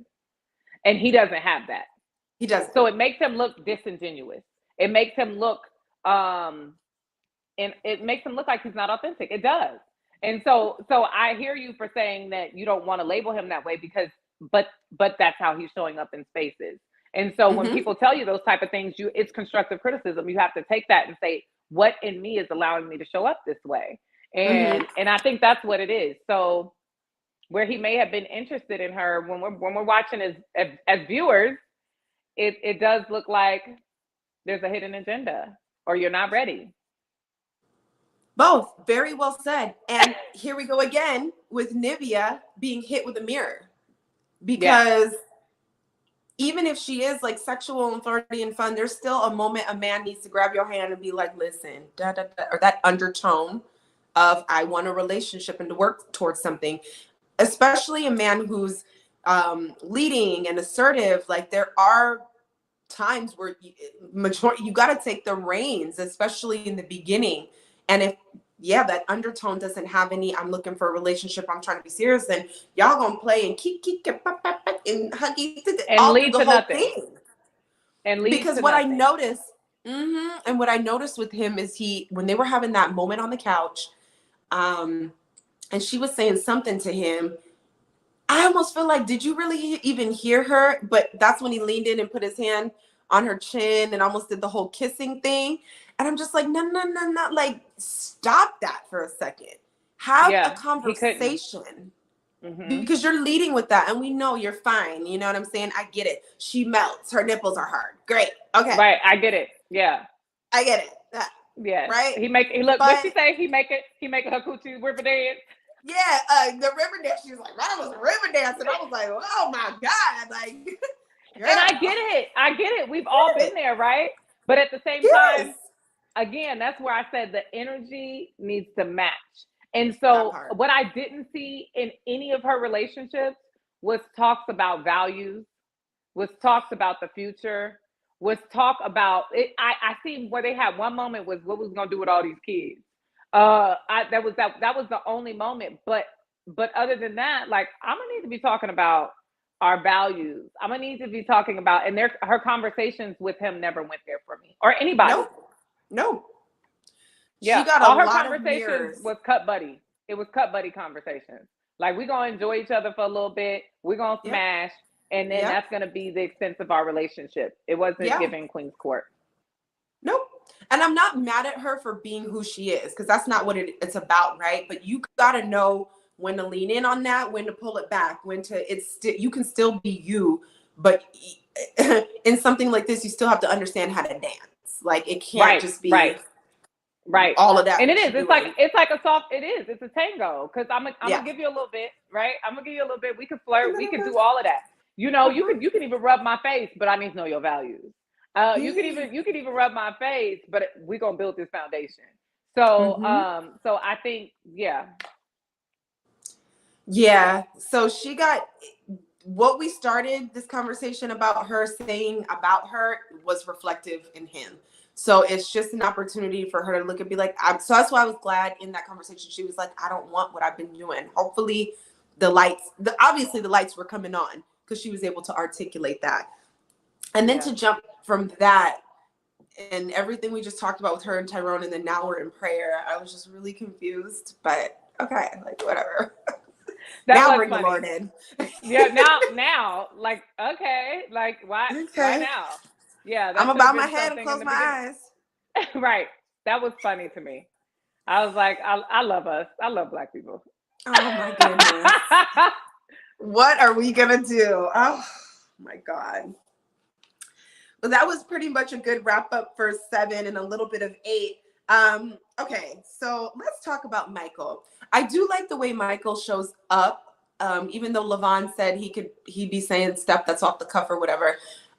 And he doesn't have that. He doesn't. So it makes him look disingenuous. It makes him look and it makes him look like he's not authentic. It does. And so I hear you for saying that you don't want to label him that way because but that's how he's showing up in spaces. And so when people tell you those type of things, it's constructive criticism. You have to take that and say, what in me is allowing me to show up this way? And I think that's what it is. So where he may have been interested in her, when we're watching as viewers, it does look like there's a hidden agenda or you're not ready. Both. Very well said. And here we go again with Nivea being hit with a mirror. Because even if she is like sexual and flirty and fun, there's still a moment a man needs to grab your hand and be like, listen, da, da, da, or that undertone of I want a relationship and to work towards something. Especially a man who's leading and assertive. Like there are times where you got to take the reins, especially in the beginning. And if that undertone doesn't have any, I'm looking for a relationship, I'm trying to be serious, then y'all gonna play and keep and huggy and all lead the to whole nothing. thing. And lead because to what nothing. I noticed, and what I noticed with him is when they were having that moment on the couch, and she was saying something to him, I almost feel like, did you really even hear her? But that's when he leaned in and put his hand on her chin and almost did the whole kissing thing. And I'm just like, no, like, stop that for a second. Have a conversation. Because you're leading with that. And we know you're fine. You know what I'm saying? I get it. She melts. Her nipples are hard. Great. Okay. Right. I get it. Yeah. I get it. Yeah. Right. He look, what'd she say? He make her coochie river dance. Yeah. The river dance. She was like, that was a river dance. And I was like, oh my God. Like, girl. And I get it. We've all been there, right? But at the same time, again, that's where I said the energy needs to match. And so what I didn't see in any of her relationships was talks about values, was talks about the future, was talk about it. I see where they had one moment was what was gonna do with all these kids. That was the only moment. But other than that, like I'm gonna need to be talking about our values. I'm gonna need to be talking about, and her conversations with him never went there for me or anybody. No. Yeah, she got all her lot conversations was cut buddy. It was cut buddy conversations. Like we're gonna enjoy each other for a little bit. We're gonna smash, and then that's gonna be the extent of our relationship. It wasn't giving Queen's Court. Nope. And I'm not mad at her for being who she is, because that's not what it's about, right? But you gotta know when to lean in on that, when to pull it back, you can still be you, but in something like this, you still have to understand how to dance. Like it can't just be all of that. And it is. It's like a soft. It is. It's a tango. Because I'm gonna give you a little bit, right? I'm gonna give you a little bit. We can flirt. We can do all of that. You know, you can even rub my face, but I need to know your values. You can even rub my face, but we're gonna build this foundation. So so I think Yeah. So she got what we started this conversation about her saying about her was reflective in him. So it's just an opportunity for her to look and be like, so that's why I was glad in that conversation. She was like, I don't want what I've been doing. Hopefully obviously the lights were coming on because she was able to articulate that. And then to jump from that and everything we just talked about with her and Tyrone, and then now we're in prayer, I was just really confused, but okay, like whatever. Now was bring the funny. Lord in. Yeah, now, like, okay, like, why Okay. now? Yeah, that I'm should gonna have bow my been head and something in close the my beginning. eyes. Right. That was funny to me. I was like, I love us. I love Black people. Oh my goodness. What are we gonna do? Oh my God. Well, that was pretty much a good wrap up for 7 and a little bit of 8. Okay, so let's talk about Michael. I do like the way Michael shows up. Even though Levon said he'd be saying stuff that's off the cuff or whatever.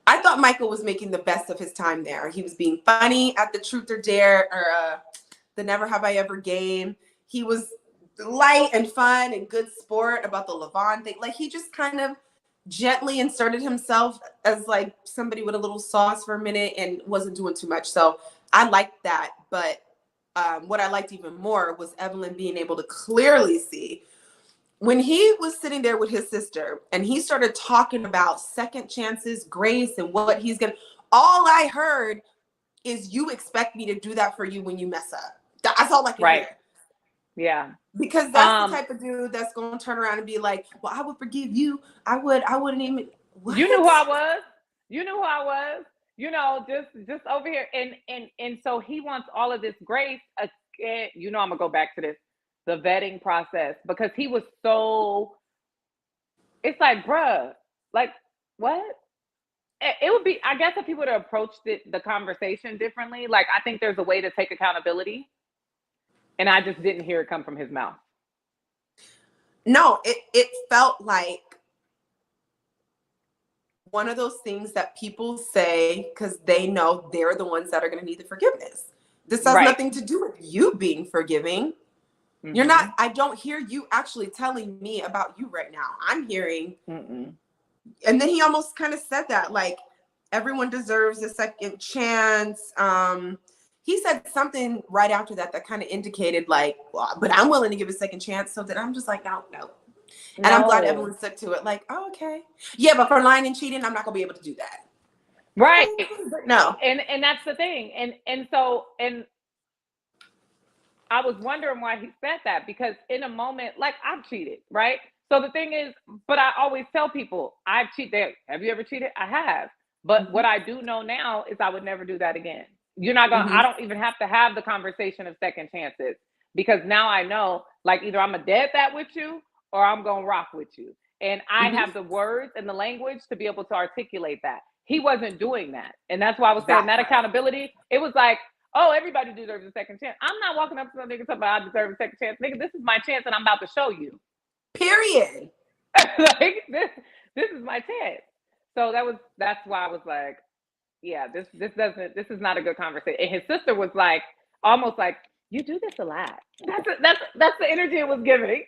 I thought Michael was making the best of his time there. He was being funny at the Truth or Dare or the Never Have I Ever game. He was light and fun and good sport about the Levon thing. Like he just kind of gently inserted himself as like somebody with a little sauce for a minute and wasn't doing too much. So I liked that. But what I liked even more was Evelyn being able to clearly see when he was sitting there with his sister and he started talking about second chances, grace, and what he's gonna. All I heard is, "You expect me to do that for you when you mess up." That's all I can Right. hear. Yeah. Because that's the type of dude that's going to turn around and be like, "Well, I would forgive you. I wouldn't even." What? You knew who I was. You knew who I was. You know, just over here, and so he wants all of this grace. You know, I'm gonna go back to this, the vetting process, because he was so. It's like, bruh, like what? It would be, I guess, if he would have approached the conversation differently. Like, I think there's a way to take accountability, and I just didn't hear it come from his mouth. No, it felt like one of those things that people say because they know they're the ones that are going to need the forgiveness. This has Right. nothing to do with you being forgiving. Mm-hmm. You're not. I don't hear you actually telling me about you right now. I'm hearing. Mm-mm. And then he almost kind of said that, like, everyone deserves a second chance. He said something right after that kind of indicated, like, well, but I'm willing to give a second chance. So that I'm just like, no. And I'm glad Evelyn stuck to it. Like, oh, okay. Yeah, but for lying and cheating, I'm not going to be able to do that. Right. No. And that's the thing. And so I was wondering why he said that, because in a moment, like, I've cheated, right? So the thing is, but I always tell people, I've cheated. Have you ever cheated? I have. But what I do know now is I would never do that again. You're not going to, I don't even have to have the conversation of second chances, because now I know, like, either I'm a dead that with you or I'm going to rock with you. And I have the words and the language to be able to articulate that. He wasn't doing that. And that's why I was saying that accountability, it was like, oh, everybody deserves a second chance. I'm not walking up to some nigga talking about I deserve a second chance. Nigga, this is my chance and I'm about to show you. Period. Like, this is my chance. So that's why I was like, yeah, this is not a good conversation. And his sister was like, almost like, you do this a lot. That's the energy it was giving.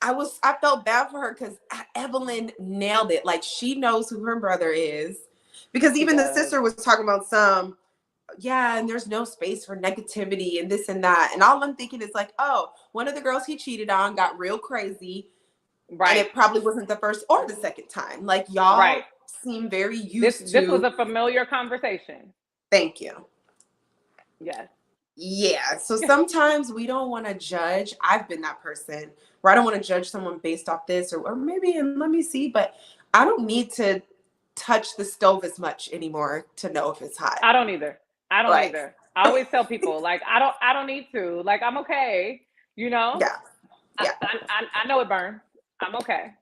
I felt bad for her because Evelyn nailed it. Like, she knows who her brother is, because even the sister was talking about and there's no space for negativity and this and that. And all I'm thinking is like, oh, one of the girls he cheated on got real crazy. Right. And it probably wasn't the first or the second time. Like, y'all seem very used to. This was a familiar conversation. Thank you. Yes. Yeah. So sometimes we don't want to judge. I've been that person where I don't want to judge someone based off this or maybe, and let me see, but I don't need to touch the stove as much anymore to know if it's hot. I don't either. I always tell people, like, I don't need to. Like, I'm okay. You know? Yeah. I know it burns. I'm okay.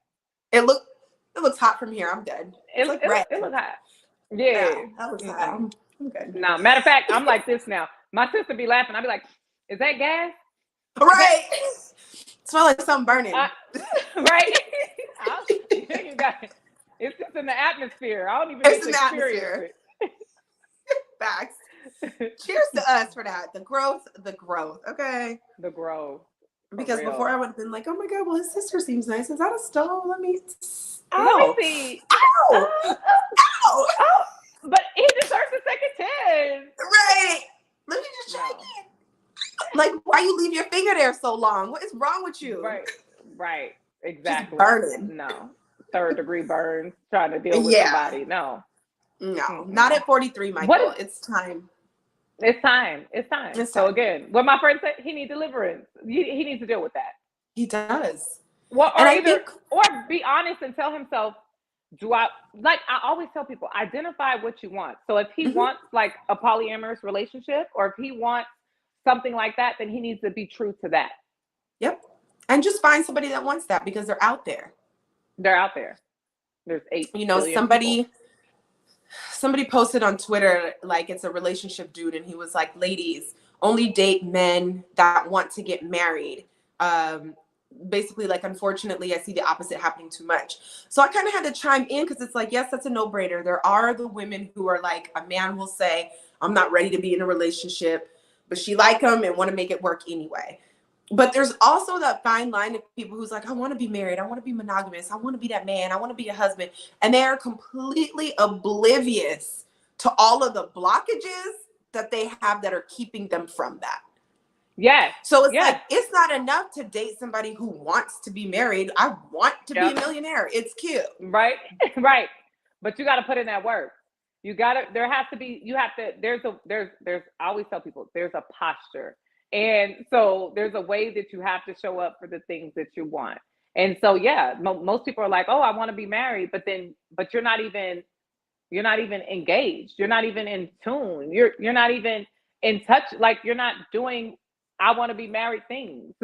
It looks hot from here. I'm dead. It looks hot. Yeah. That looks hot. I'm good. No, matter of fact, I'm like this now. My sister be laughing. I'd be like, is that gas? Right. Smell like something burning. Right? You got it. It's just in the atmosphere. I don't even it's need to experience it. Facts. Cheers to us for that. The growth. Okay. The growth. Because before I would have been like, oh my God, well, his sister seems nice. Is that a stove? Let me see. Ow. Ow. But he deserves a second chance. Right. Let me just check in. Like, why you leave your finger there so long? What is wrong with you? Right. Exactly. Just burning. No. 3rd degree burns, trying to deal with somebody. No, not at 43, Michael. It's time. It's time. So again, what my friend said, he needs deliverance. He needs to deal with that. He does. Well, And or I either, think, or be honest and tell himself, do I, like I always tell people, identify what you want. So if he mhm, wants like a polyamorous relationship, or if he wants something like that, then he needs to be true to that. yep. And just find somebody that wants that because they're out there. They're out there. There's 8 You know, billion people. somebody posted on Twitter, like it's a relationship dude, and he was like, ladies, only date men that want to get married. Um, basically, like, unfortunately, I see the opposite happening too much. So I kind of had to chime in because it's like, yes, that's a no-brainer. There are the women who are like, a man will say, I'm not ready to be in a relationship, but she like him and want to make it work anyway. But there's also that fine line of people who's like, I want to be married, I want to be monogamous, I want to be that man, I want to be a husband, and they are completely oblivious to all of the blockages that they have that are keeping them from that. Yes. So it's Yes. like, it's not enough to date somebody who wants to be married. I want to be a Yep. millionaire. It's cute. Right. Right. But you got to put in that work. You got to, there has to be, you have to, I always tell people there's a posture. And so there's a way that you have to show up for the things that you want. And so, yeah, most people are like, oh, I want to be married, but you're not even engaged. You're not even in tune. You're not even in touch. Like you're not doing, I want to be married things.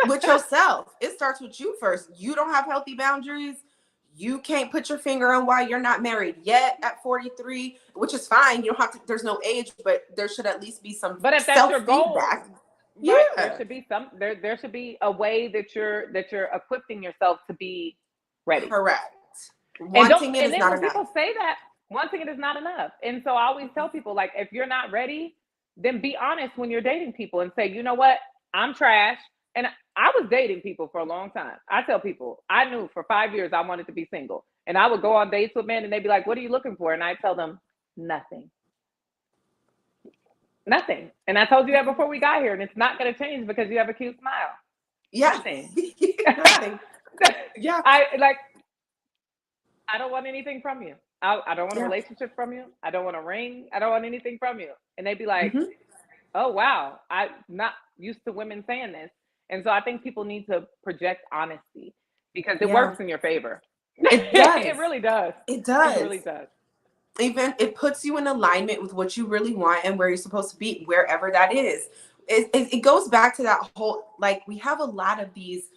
With yourself. It starts with you first. You don't have healthy boundaries. You can't put your finger on why you're not married yet at 43, which is fine. You don't have to, there's no age, but there should at least be some But if that's your goal, self-feedback. right, Yeah. there should be there should be a way that you're equipping yourself to be ready. Correct. And Wanting it is then not when enough. people say that, wanting it is not enough. And so I always tell people, like, if you're not ready, then be honest when you're dating people and say, you know what, I'm trash. And I was dating people for a long time. I tell people, I knew for 5 years I wanted to be single. And I would go on dates with men and they'd be like, what are you looking for? And I tell them, nothing. Nothing. And I told you that before we got here, and it's not going to change because you have a cute smile. Yeah. Nothing. Nothing. Yeah. I don't want anything from you. I don't want a Yeah. relationship from you. I don't want a ring. I don't want anything from you. And they'd be like, Mhm. oh, wow, I'm not used to women saying this. And so I think people need to project honesty because it Yeah. works in your favor. It does. It really does. It does. It really does. Even it puts you in alignment with what you really want and where you're supposed to be, wherever that is. It goes back to that whole, like, we have a lot of these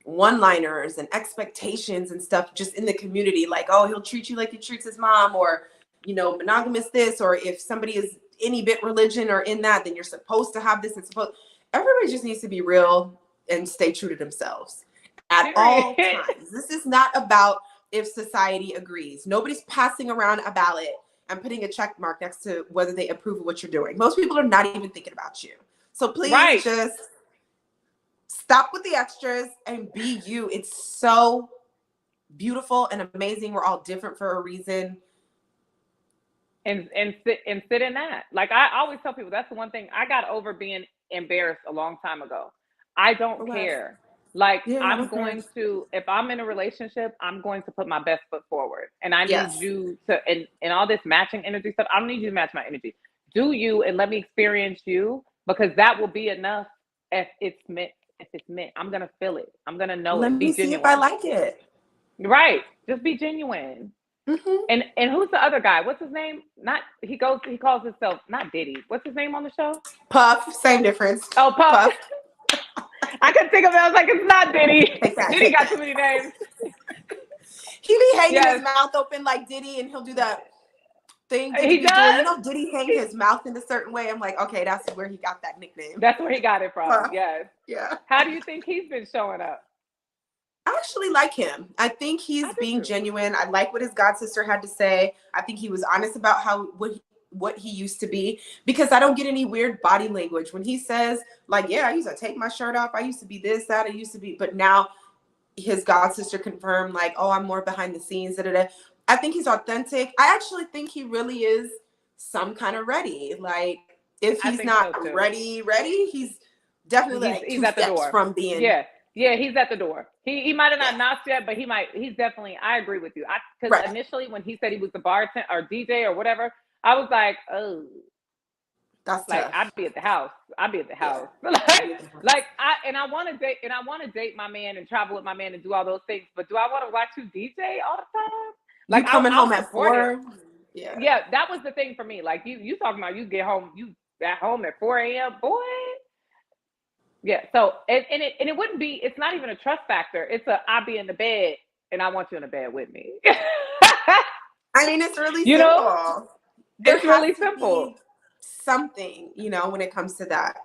one-liners and expectations and stuff just in the community, like, oh, he'll treat you like he treats his mom, or, you know, monogamous this, or if somebody is any bit religion or in that, then you're supposed to have this and supposed. Everybody just needs to be real and stay true to themselves at all times. This is not about if society agrees. Nobody's passing around a ballot and putting a check mark next to whether they approve of what you're doing. Most people are not even thinking about you. So please just stop with the extras and be you. It's so beautiful and amazing. We're all different for a reason. And sit in that. Like I always tell people, that's the one thing I got over being embarrassed a long time ago. I don't care. Like I'm going to, if I'm in a relationship, I'm going to put my best foot forward. And I need you to, and all this matching energy stuff, I don't need you to match my energy. Do you, and let me experience you, because that will be enough. If it's meant, I'm going to feel it. I'm going to know Let it. me see if I like it. Right. Just be genuine. Mm-hmm. And who's the other guy? What's his name? He calls himself not Diddy. What's his name on the show? Puff. Same difference. Oh, Puff. I couldn't think of it. I was like, it's not Diddy. Diddy got too many names. He be hanging his mouth open like Diddy, and he'll do that thing Diddy be doing. You know, Diddy hang his mouth in a certain way. I'm like, okay, that's where he got that nickname. That's where he got it from. Puff. Yes. Yeah. How do you think he's been showing up? I actually like him. I think he's being genuine. I like what his god sister had to say. I think he was honest about what he used to be, because I don't get any weird body language when he says, like, yeah, I used to take my shirt off. I used to be this, that, I used to be, but now his god sister confirmed, like, oh, I'm more behind the scenes. I think he's authentic. I actually think he really is some kind of ready. Like, if he's not ready, he's definitely he's at the door from being. Yeah, he's at the door. He might have not knocked yet, but he's definitely, I agree with you. Because initially when he said he was the bartender or DJ or whatever, I was like, oh, That's Like tough. I'd be at the house. I'd be at the Yeah. house. Like I want to date my man and travel with my man and do all those things. But do I want to watch you DJ all the time? You Like coming I'll home at support it. 4? Yeah. Yeah, that was the thing for me. Like you talking about you at home at 4 a.m. boy. Yeah. So and it wouldn't be. It's not even a trust factor. It's I'll be in the bed and I want you in the bed with me. I mean, it's really You simple. know, There it's really has to simple. be something, when it comes to that.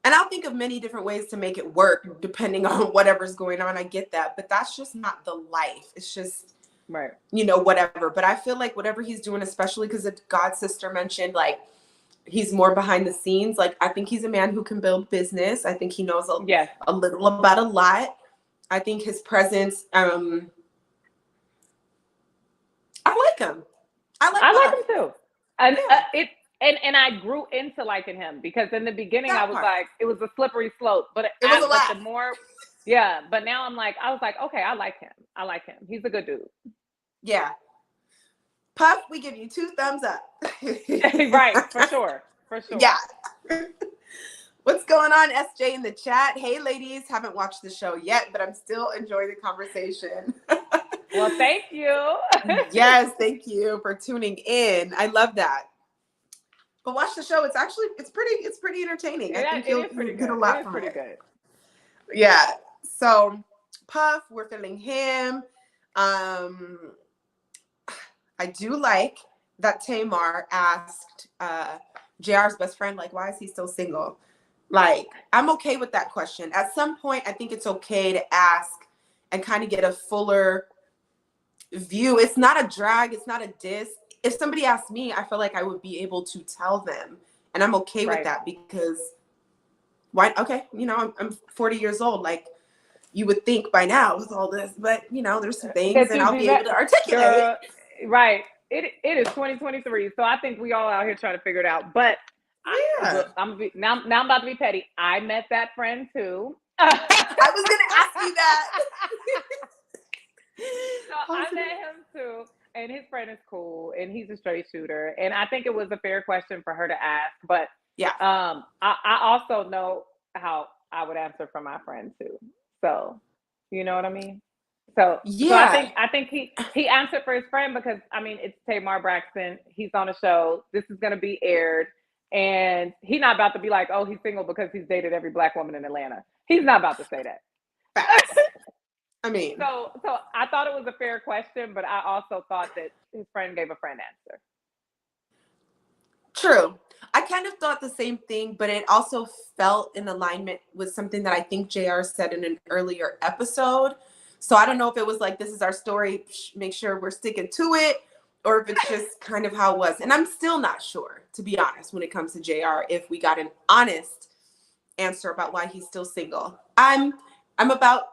And I'll think of many different ways to make it work depending on whatever's going on. I get that. But that's just not the life. It's just, Right. Whatever. But I feel like whatever he's doing, especially because the God sister mentioned, like, he's more behind the scenes. Like, I think he's a man who can build business. I think he knows a little about a lot. I think his presence, I like him. I like him too. And and I grew into liking him because in the beginning I was like, it was a slippery slope. But it was a lot. The more, but now I was like, okay, I like him. I like him. He's a good dude. Yeah. Puff, we give you 2 thumbs up. Right, for sure. Yeah. What's going on, SJ, in the chat? Hey, ladies, haven't watched the show yet, but I'm still enjoying the conversation. Well, thank you. Yes, thank you for tuning in. I love that. But watch the show. It's pretty entertaining. Yeah, I think you'll get a lot from it. Pretty good. Yeah. So Puff, we're feeling him. I do like that Tamar asked JR's best friend, like, why is he still single? Like, I'm okay with that question. At some point, I think it's okay to ask and kind of get a fuller view. It's not a drag. It's not a diss. If somebody asked me, I feel like I would be able to tell them. And I'm okay with that because why? Okay. I'm 40 years old. Like, you would think by now with all this, but there's some things and I'll be able to articulate. Right. It is 2023. So I think we all out here trying to figure it out. But I'm about to be petty. I met that friend too. I was gonna ask you that. So I met him too. And his friend is cool and he's a straight shooter. And I think it was a fair question for her to ask. But I also know how I would answer for my friend too. So you know what I mean? So I think he answered for his friend because it's Tamar Braxton. He's on a show. This is gonna be aired. And he's not about to be like, oh, he's single because he's dated every Black woman in Atlanta. He's not about to say that. So I thought it was a fair question, but I also thought that his friend gave a friend answer. True. I kind of thought the same thing, but it also felt in alignment with something that I think JR said in an earlier episode. So I don't know if it was like, this is our story, make sure we're sticking to it, or if it's just kind of how it was. And I'm still not sure, to be honest, when it comes to JR, if we got an honest answer about why he's still single. I'm about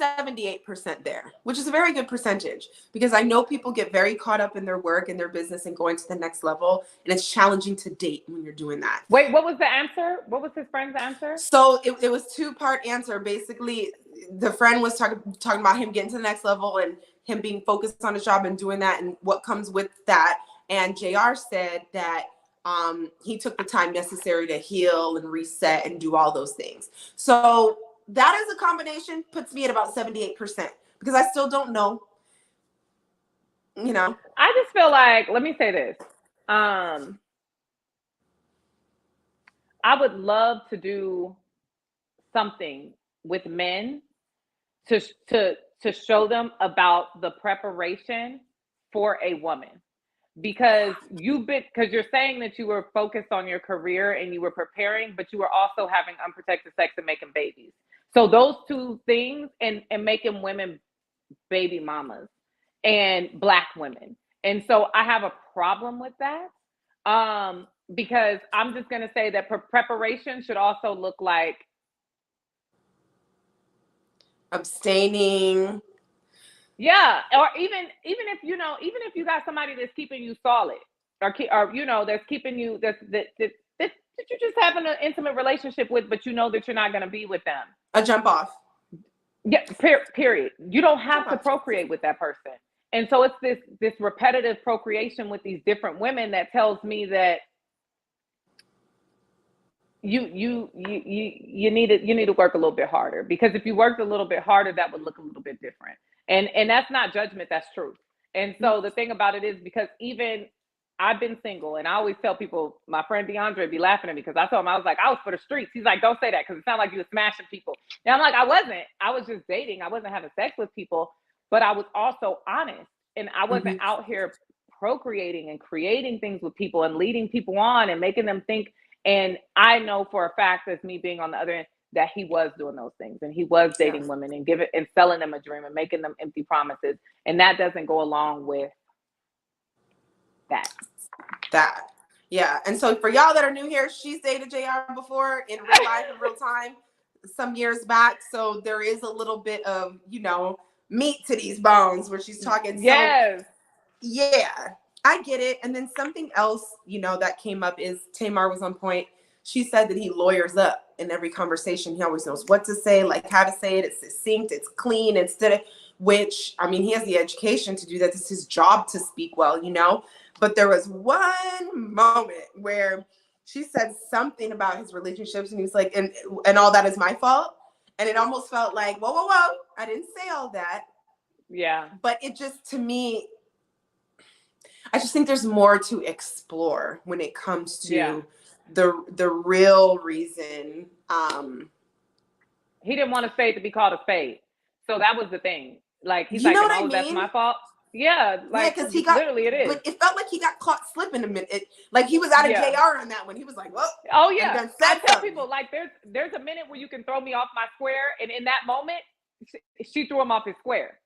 78% there, which is a very good percentage because I know people get very caught up in their work and their business and going to the next level. And it's challenging to date when you're doing that. Wait, what was the answer? What was his friend's answer? So it was 2-part answer. Basically, the friend was talking about him getting to the next level and him being focused on his job and doing that and what comes with that. And JR said that he took the time necessary to heal and reset and do all those things. So that as a combination puts me at about 78% because I still don't know. I just feel like, let me say this. I would love to do something with men to show them about the preparation for a woman. Because you're saying that you were focused on your career and you were preparing, but you were also having unprotected sex and making babies. So those 2 things and making women baby mamas and Black women. And so I have a problem with that because I'm just going to say that preparation should also look like abstaining. Yeah. Or even if, even if you got somebody that's keeping you solid or that's keeping you, that you're just having an intimate relationship with, but that you're not going to be with them. A jump off. Yeah, period. You don't have to procreate with that person. And so it's this repetitive procreation with these different women that tells me that you need to work a little bit harder, because if you worked a little bit harder, that would look a little bit different. And that's not judgment, that's truth. And so the thing about it is, because even I've been single, and I always tell people, my friend DeAndre be laughing at me because I told him, I was like, I was for the streets. He's like, don't say that because it sounds like you were smashing people. And I'm like, I wasn't. I was just dating. I wasn't having sex with people, but I was also honest. And I wasn't out here procreating and creating things with people and leading people on and making them think. And I know for a fact, as me being on the other end, that he was doing those things, and he was dating women and and selling them a dream and making them empty promises. And that doesn't go along with that. Yeah. And so for y'all that are new here, she's dated JR before in real life, in real time, some years back. So there is a little bit of, meat to these bones where she's talking. Yes. So, yeah, I get it. And then something else, that came up is Tamar was on point. She said that he lawyers up in every conversation. He always knows what to say, like how to say it. It's succinct, it's clean, which, I mean, he has the education to do that. This is his job to speak well, But there was one moment where she said something about his relationships, and he was like, and all that is my fault. And it almost felt like, whoa, I didn't say all that. Yeah. But it just, to me, I just think there's more to explore when it comes to the real reason. He didn't want a spade to be called a spade. So that was the thing. Like, he's you like, know what I oh, mean? that's my fault. Yeah, like, because he got, literally it is. But it felt like he got caught slipping a minute. Like he was out of JR on that one. He was like, "Whoa!" Oh yeah. I tell people, like, there's a minute where you can throw me off my square, and in that moment, she threw him off his square,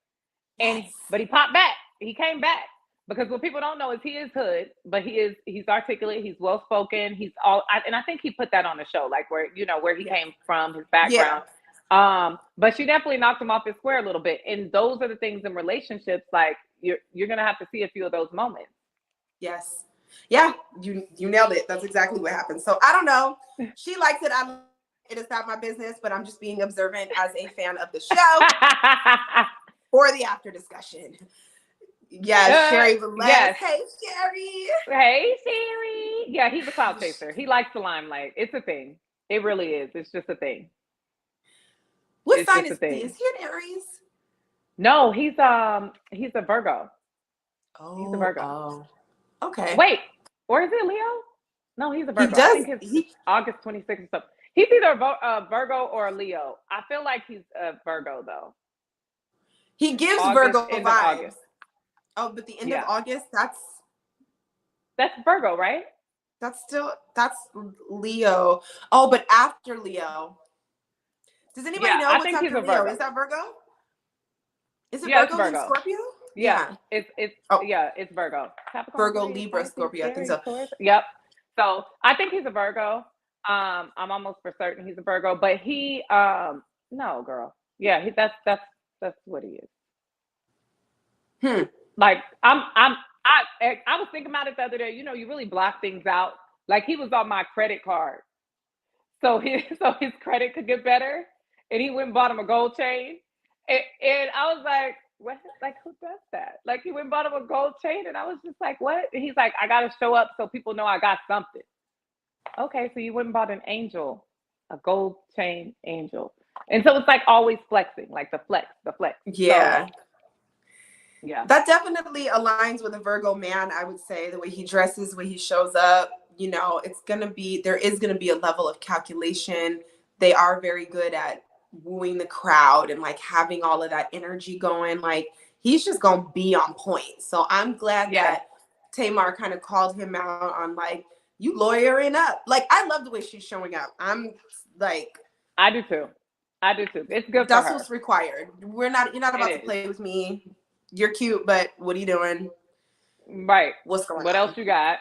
but he popped back. He came back, because what people don't know is he is hood, but he's articulate. He's well spoken. He's and I think he put that on the show, like where he came from, his background. But she definitely knocked him off his square a little bit. And those are the things in relationships, like you're gonna have to see a few of those moments. Yes. Yeah, you nailed it. That's exactly what happened. So I don't know. She likes it. It is not my business, but I'm just being observant as a fan of the show for the after discussion. Yes, Sherry Velez. Yes. Hey, Sherry. Hey, Sherry. Yeah, he's a cloud chaser. He likes the limelight. It's a thing. It really is. It's just a thing. What sign is he? Is he an Aries? No, he's a Virgo. Oh, he's a Virgo. Oh, okay. Wait, or is it Leo? No, he's a Virgo. He does. I think it's August 26th or something. He's either a Virgo or a Leo. I feel like he's a Virgo though. He gives Virgo vibes. Oh, but the end of August, that's Virgo, right? That's Leo. Oh, but after Leo. Does anybody know what's after Leo? Is that Virgo? Is it Virgo and Scorpio? Yeah. It's Virgo. Capricorn, Virgo, Libra, Scorpio. I think so. Yep. So I think he's a Virgo. I'm almost for certain he's a Virgo, but he no, girl. Yeah, that's what he is. Like I was thinking about it the other day. You really block things out. Like he was on my credit card, so his credit could get better, and he went and bought him a gold chain, and I was like, what? Like, who does that? Like, he went and bought him a gold chain, and I was just like, what? And he's like, I gotta show up so people know I got something. Okay, so you went and bought an angel, a gold chain angel, and so it's like always flexing, like the flex. Yeah. So, yeah, that definitely aligns with a Virgo man. I would say the way he dresses, the way he shows up, there is gonna be a level of calculation. They are very good at wooing the crowd and like having all of that energy going. Like he's just gonna be on point. So I'm glad that Tamar kind of called him out on like, you lawyering up. Like I love the way she's showing up. I'm like, I do too. It's good. That's what's required. You're not about to play with me. You're cute, but what are you doing? Right. What's going on? What else you got?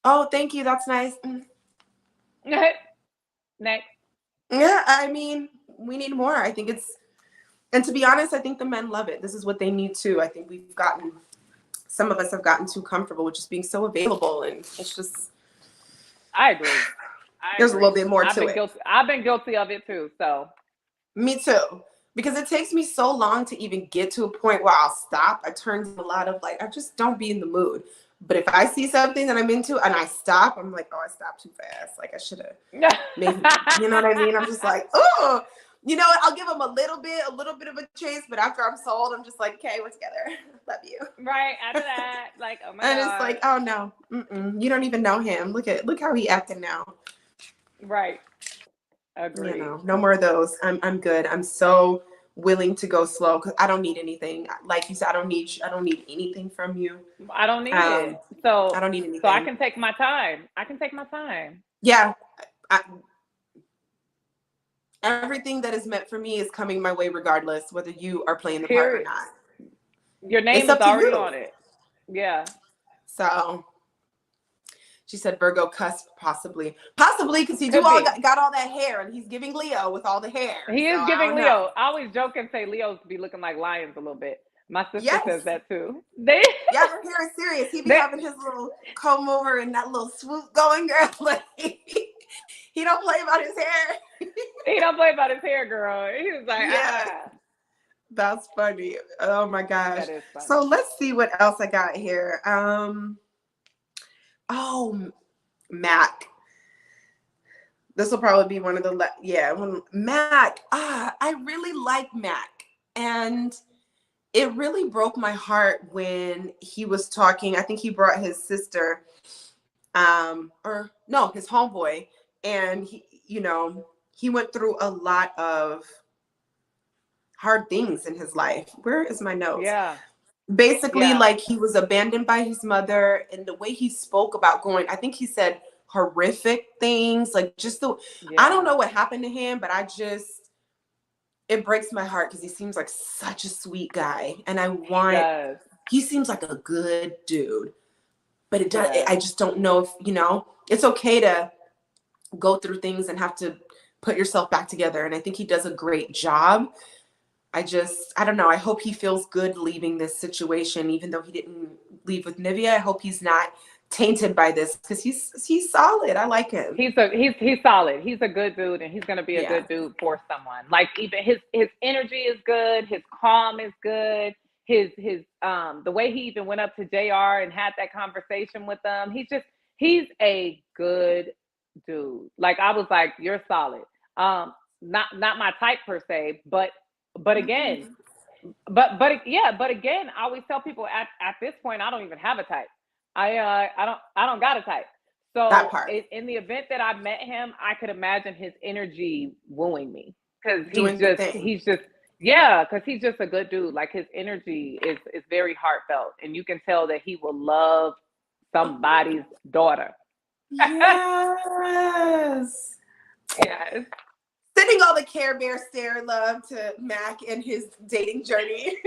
Oh, thank you. That's nice. Next. Yeah, I mean, we need more. I think and to be honest, I think the men love it. This is what they need too. I think some of us have gotten too comfortable with just being so available, and it's just. I agree. There's a little bit more to it. I've been guilty of it too. So. Me too. because it takes me so long to even get to a point where I'll stop. I turn to a lot of like, I just don't be in the mood. But if I see something that I'm into and I stop, I'm like, oh, I stopped too fast. Like I should have maybe, you know what I mean? I'm just like, oh, you know what? I'll give them a little bit of a chase, but after I'm sold, I'm just like, okay, we're together. Love you. Right after that, like, oh my And God. it's like, oh no, you don't even know him. Look how he acting now. Right. Agreed. You know, no more of those. I'm good. I'm so willing to go slow because I don't need anything. Like you said, I don't need anything from you. I don't need it. So I don't need anything. So I can take my time. Yeah. Everything that is meant for me is coming my way regardless, whether you are playing the part or not. Your name is already on it. Yeah. So she said Virgo cusp, possibly because he got all that hair, and he's giving Leo with all the hair. He is giving Leo. I always joke and say Leos be looking like lions a little bit. My sister says that too. Yeah, her hair is serious. He be having his little comb over and that little swoop going, girl. Like, he don't play about his hair. He don't play about his hair, girl. He was like, yeah. That's funny. Oh my gosh. That is funny. So let's see what else I got here. Oh, Mac. This will probably be one of the Mac. I really like Mac, and it really broke my heart when he was talking. I think he brought his sister, his homeboy, and he went through a lot of hard things in his life. Where is my notes? Yeah. Basically, like he was abandoned by his mother, and the way he spoke about going, I think he said horrific things, like just I don't know what happened to him, but it breaks my heart because he seems like such a sweet guy, and he seems like a good dude, but it does. I just don't know if it's okay to go through things and have to put yourself back together, and I think he does a great job. I don't know. I hope he feels good leaving this situation, even though he didn't leave with Nivea. I hope he's not tainted by this because he's solid. I like him. He's solid. He's a good dude, and he's gonna be a good dude for someone. Like even his energy is good. His calm is good. His the way he even went up to JR and had that conversation with them. He's a good dude. Like I was like, you're solid. Not my type per se, but again, but again, I always tell people at this point, I don't even have a type. I don't got a type. So that part. In the event that I met him, I could imagine his energy wooing me because he's just a good dude. Like his energy is very heartfelt, and you can tell that he will love somebody's daughter. Yes. Yes. Sending all the Care Bear stare love to Mac and his dating journey.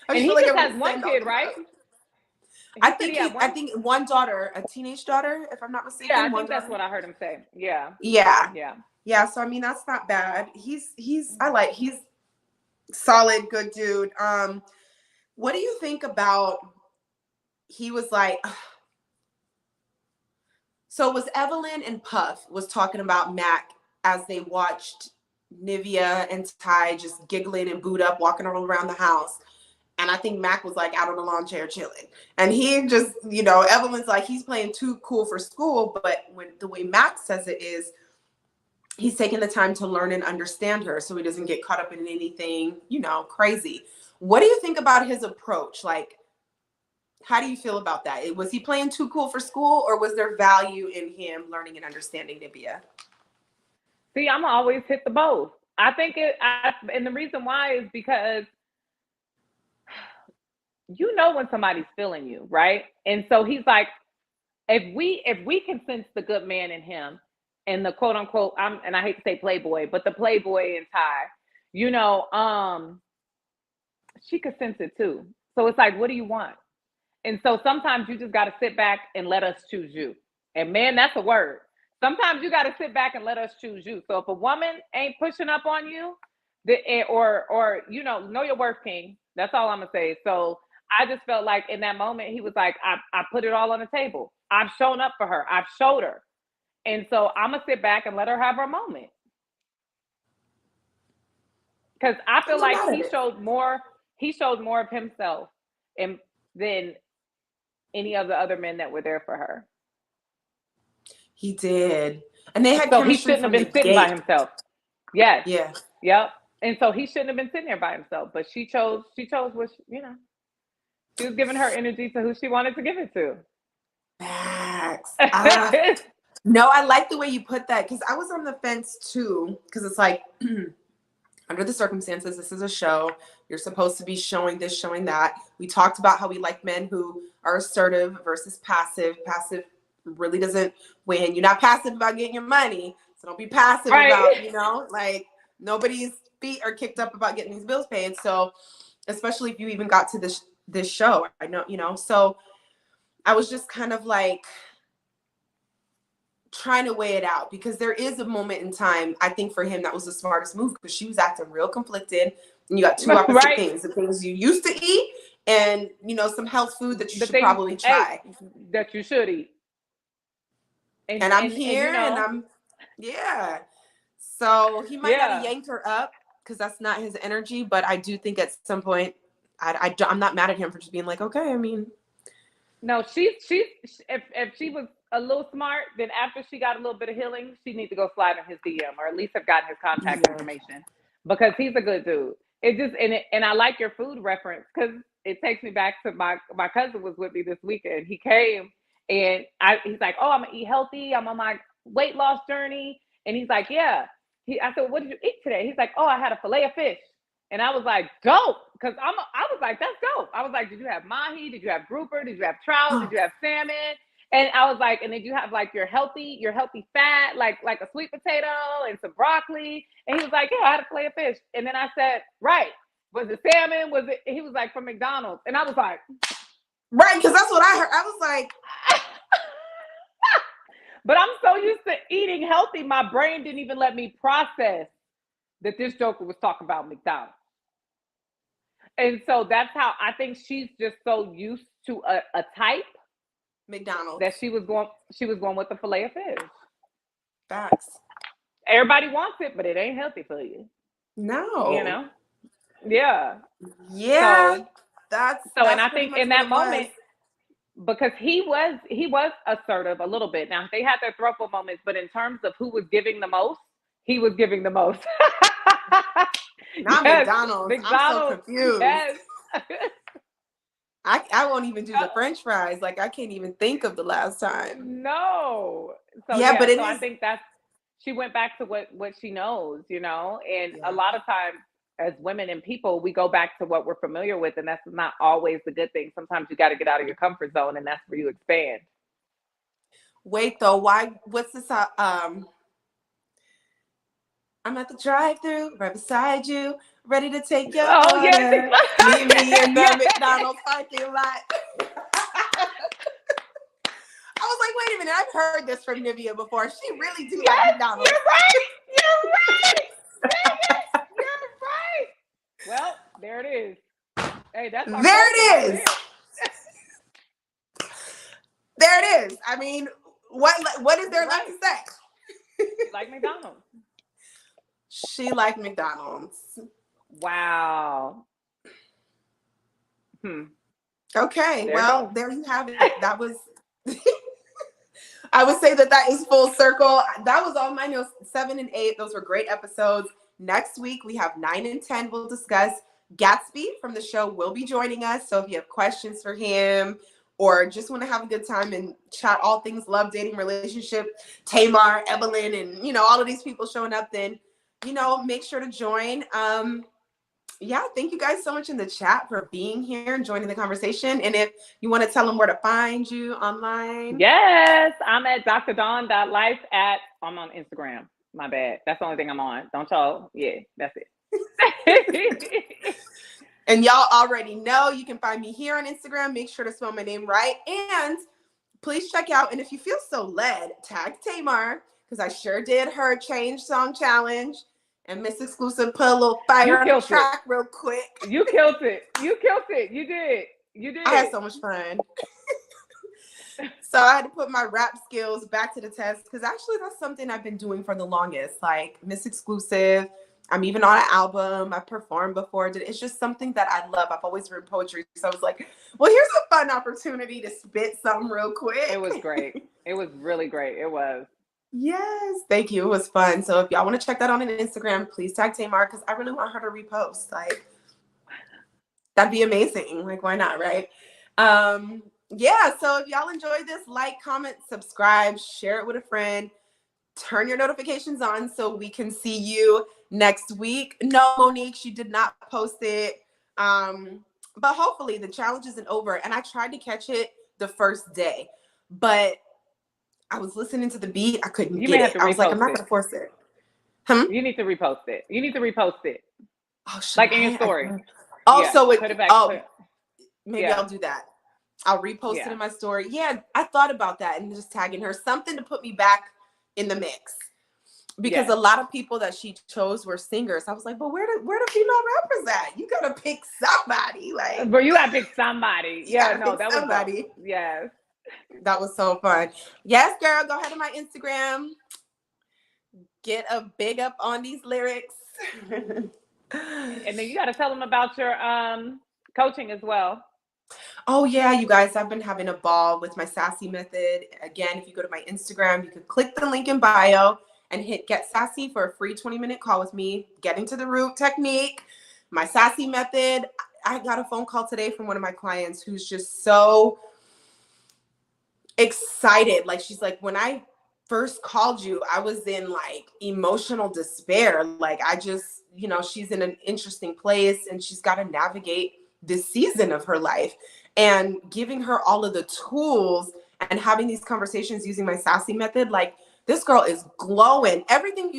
And he just has one kid, right? I think one daughter, a teenage daughter, if I'm not mistaken. Yeah, I think that's what I heard him say. Yeah. So I mean, that's not bad. He's solid, good dude. What do you think about? He was like. So it was Evelyn and Puff was talking about Mac as they watched Nivea and Ty just giggling and booed up, walking all around the house. And I think Mac was like out on the lawn chair chilling. And he just, Evelyn's like, he's playing too cool for school. But the way Mac says it is, he's taking the time to learn and understand her so he doesn't get caught up in anything, crazy. What do you think about his approach? Like, how do you feel about that? Was he playing too cool for school, or was there value in him learning and understanding Nivea? See, I'm always hit the both. I think and the reason why is because when somebody's feeling you, right? And so he's like, if we can sense the good man in him and the quote unquote, and I hate to say playboy, but the playboy in Ty, she could sense it too. So it's like, what do you want? And so sometimes you just got to sit back and let us choose you. And man, that's a word. Sometimes you got to sit back and let us choose you. So if a woman ain't pushing up on you, or know your worth, king. That's all I'm gonna say. So I just felt like in that moment he was like, I put it all on the table. I've shown up for her. I've showed her, and so I'm gonna sit back and let her have her moment. Because I feel I'm like not mad he at it. showed more. He showed more of himself, and than any of the other men that were there for her. He did. And they had So he chemistry shouldn't have from the been sitting by gate. himself. Yes. Yeah. Yep. And so he shouldn't have been sitting there by himself. But she chose. She chose what she was giving her energy to who she wanted to give it to. Facts. No, I like the way you put that because I was on the fence too. Because it's like, under the circumstances, this is a show. You're supposed to be showing this, showing that. We talked about how we like men who are assertive versus passive. Passive really doesn't win. You're not passive about getting your money. So don't be passive Right. about, like nobody's feet are kicked up about getting these bills paid. So especially if you even got to this show, I know, so I was just kind of like trying to weigh it out because there is a moment in time, I think for him, that was the smartest move because she was acting real conflicted. And you got two opposite Right. things, the things you used to eat and, some health food that you The should things, probably try. that you should eat. And I'm here and I'm, yeah. So he might not have yanked her up because that's not his energy, but I do think at some point, I'm not mad at him for just being like, okay, I mean. No, she's if she was a little smart, then after she got a little bit of healing, she needs to go slide in his DM or at least have gotten his contact information because he's a good dude. It just and I like your food reference because it takes me back to my cousin was with me this weekend. He came and he's like, oh, I'm gonna eat healthy. I'm on my weight loss journey, and he's like, yeah. I said, what did you eat today? He's like, oh, I had a fillet of fish. And I was like, dope, because I was like, that's dope. I was like, did you have mahi? Did you have grouper? Did you have trout? Did you have salmon? And I was like, and did you have like your healthy fat, like a sweet potato and some broccoli? And he was like, yeah, I had a fillet of fish. And then I said, right, was it salmon? Was it? He was like, from McDonald's. And I was like, right, because that's what I heard. I was like, but I'm so used to eating healthy, my brain didn't even let me process that this joker was talking about McDonald's. And so that's how I think she's just so used to a type McDonald's that she was going with the fillet of fish. Facts. Everybody wants it, but it ain't healthy for you. No. Yeah. Yeah. And I think in that moment, because he was assertive a little bit. Now they had their throuple moments, but in terms of who was giving the most, he was giving the most. Not yes, McDonald's. I'm so confused. Yes. I won't even do the French fries. Like I can't even think of the last time. No. So but I think she went back to what she knows, and a lot of times as women and people, we go back to what we're familiar with, and that's not always the good thing. Sometimes you got to get out of your comfort zone, and that's where you expand. Wait though, what's this? I'm at the drive-thru right beside you, ready to take your order. Meet me in the McDonald's parking lot. I was like, wait a minute, I've heard this from Nivea before. She really do like McDonald's. You're right. Well, there it is. Hey, that's there it is. There it is. I mean, what is there left to say? Like McDonald's. She liked McDonald's. Wow. Okay, there you have it. That was, I would say that is full circle. That was all my notes, 7 and 8. Those were great episodes. Next week, we have 9 and 10 we'll discuss. Gatsby from the show will be joining us. So if you have questions for him or just want to have a good time and chat all things love, dating, relationship, Tamar, Evelyn, and, all of these people showing up, then make sure to join. Thank you guys so much in the chat for being here and joining the conversation. And if you want to tell them where to find you online. Yes, I'm at drdawn.life I'm on Instagram. My bad. That's the only thing I'm on. Don't y'all? Yeah, that's it. And y'all already know you can find me here on Instagram. Make sure to spell my name right. And please check out, and if you feel so led, tag Tamar, because I sure did her change song challenge. And Miss Exclusive put a little fire on the track real quick. You killed it. You did. I had so much fun. So I had to put my rap skills back to the test because actually that's something I've been doing for the longest. Like Miss Exclusive, I'm even on an album. I've performed before. It's just something that I love. I've always written poetry. So I was like, well, here's a fun opportunity to spit something real quick. It was great. It was really great. It was. Yes, thank you. It was fun. So if y'all want to check that on Instagram, please tag Tamar because I really want her to repost. Like, that'd be amazing. Like, why not, right? Yeah, so if y'all enjoyed this, like, comment, subscribe, share it with a friend, turn your notifications on so we can see you next week. No, Monique, she did not post it. But hopefully the challenge isn't over. And I tried to catch it the first day, but I was listening to the beat. I couldn't You may get have it. to I was like, I'm repost not it. gonna force it. You need to repost it. You need to repost it. Oh, should Like in I? your story. Oh, Yeah, so it, put it back. maybe Yeah. I'll do that. I'll repost it in my story. Yeah, I thought about that and just tagging her, something to put me back in the mix. Because a lot of people that she chose were singers. I was like, but where the female rappers at? You gotta pick somebody. Like, but you gotta pick somebody. Yeah, no, that was somebody. dope. Yes. That was so fun. Yes, girl, go ahead to my Instagram. Get a big up on these lyrics. And then you gotta tell them about your coaching as well. Oh yeah, you guys, I've been having a ball with my Sassy method. Again, if you go to my Instagram, you can click the link in bio and hit Get Sassy for a free 20-minute call with me. Getting to the root technique, my Sassy method. I got a phone call today from one of my clients who's just so excited. Like, she's like, when I first called you, I was in like emotional despair. Like, I just, she's in an interesting place and she's got to navigate this season of her life, and giving her all of the tools and having these conversations using my Sassy method. Like, this girl is glowing. Everything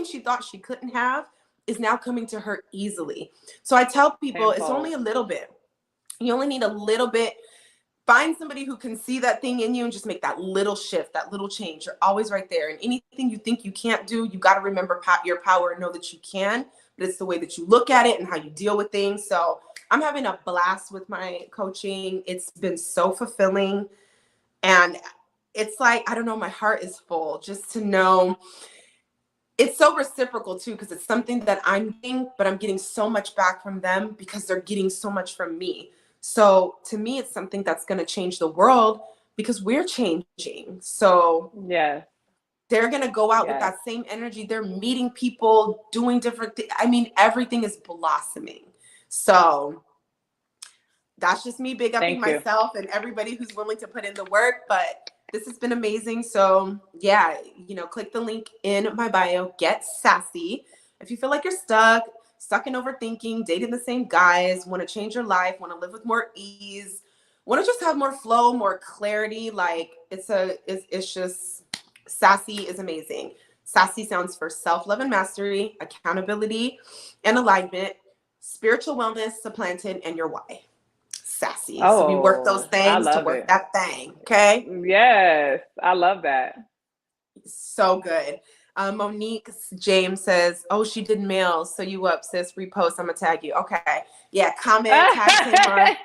she thought she couldn't have is now coming to her easily. So I tell people, it's only a little bit. You only need a little bit. Find somebody who can see that thing in you and just make that little shift, that little change. You're always right there. And anything you think you can't do, you got to remember your power and know that you can. But it's the way that you look at it and how you deal with things. So I'm having a blast with my coaching. It's been so fulfilling. And it's like, I don't know, my heart is full just to know. It's so reciprocal too, because it's something that I'm getting, but I'm getting so much back from them because they're getting so much from me. So to me, it's something that's going to change the world because we're changing. So yeah, they're going to go out with that same energy. They're meeting people, doing different things. I mean, everything is blossoming. So that's just me big upping myself and everybody who's willing to put in the work. But this has been amazing. So yeah, click the link in my bio, Get Sassy. If you feel like you're stuck in overthinking, dating the same guys, want to change your life, want to live with more ease, want to just have more flow, more clarity, like it's just, Sassy is amazing. Sassy stands for self-love and mastery, accountability and alignment, spiritual wellness, supplanted, and your why. Sassy. So we work those things to work that thing. Okay. Yes, I love that. So good. Monique James says, "Oh, she did mails. So you up, sis? Repost. I'm gonna tag you. Okay. Yeah. Comment. Tag Tamar.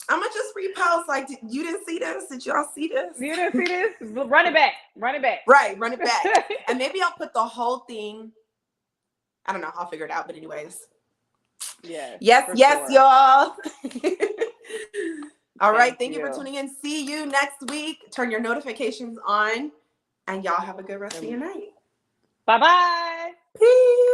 I'm gonna just repost. Like, you didn't see this? Did y'all see this? You didn't see this? Run it back. Run it back. Right. Run it back. And maybe I'll put the whole thing. I don't know. I'll figure it out. But anyways. Yes. Yes, y'all. All right. Thank you for tuning in. See you next week. Turn your notifications on, and y'all have a good rest of your night. Bye-bye. Peace.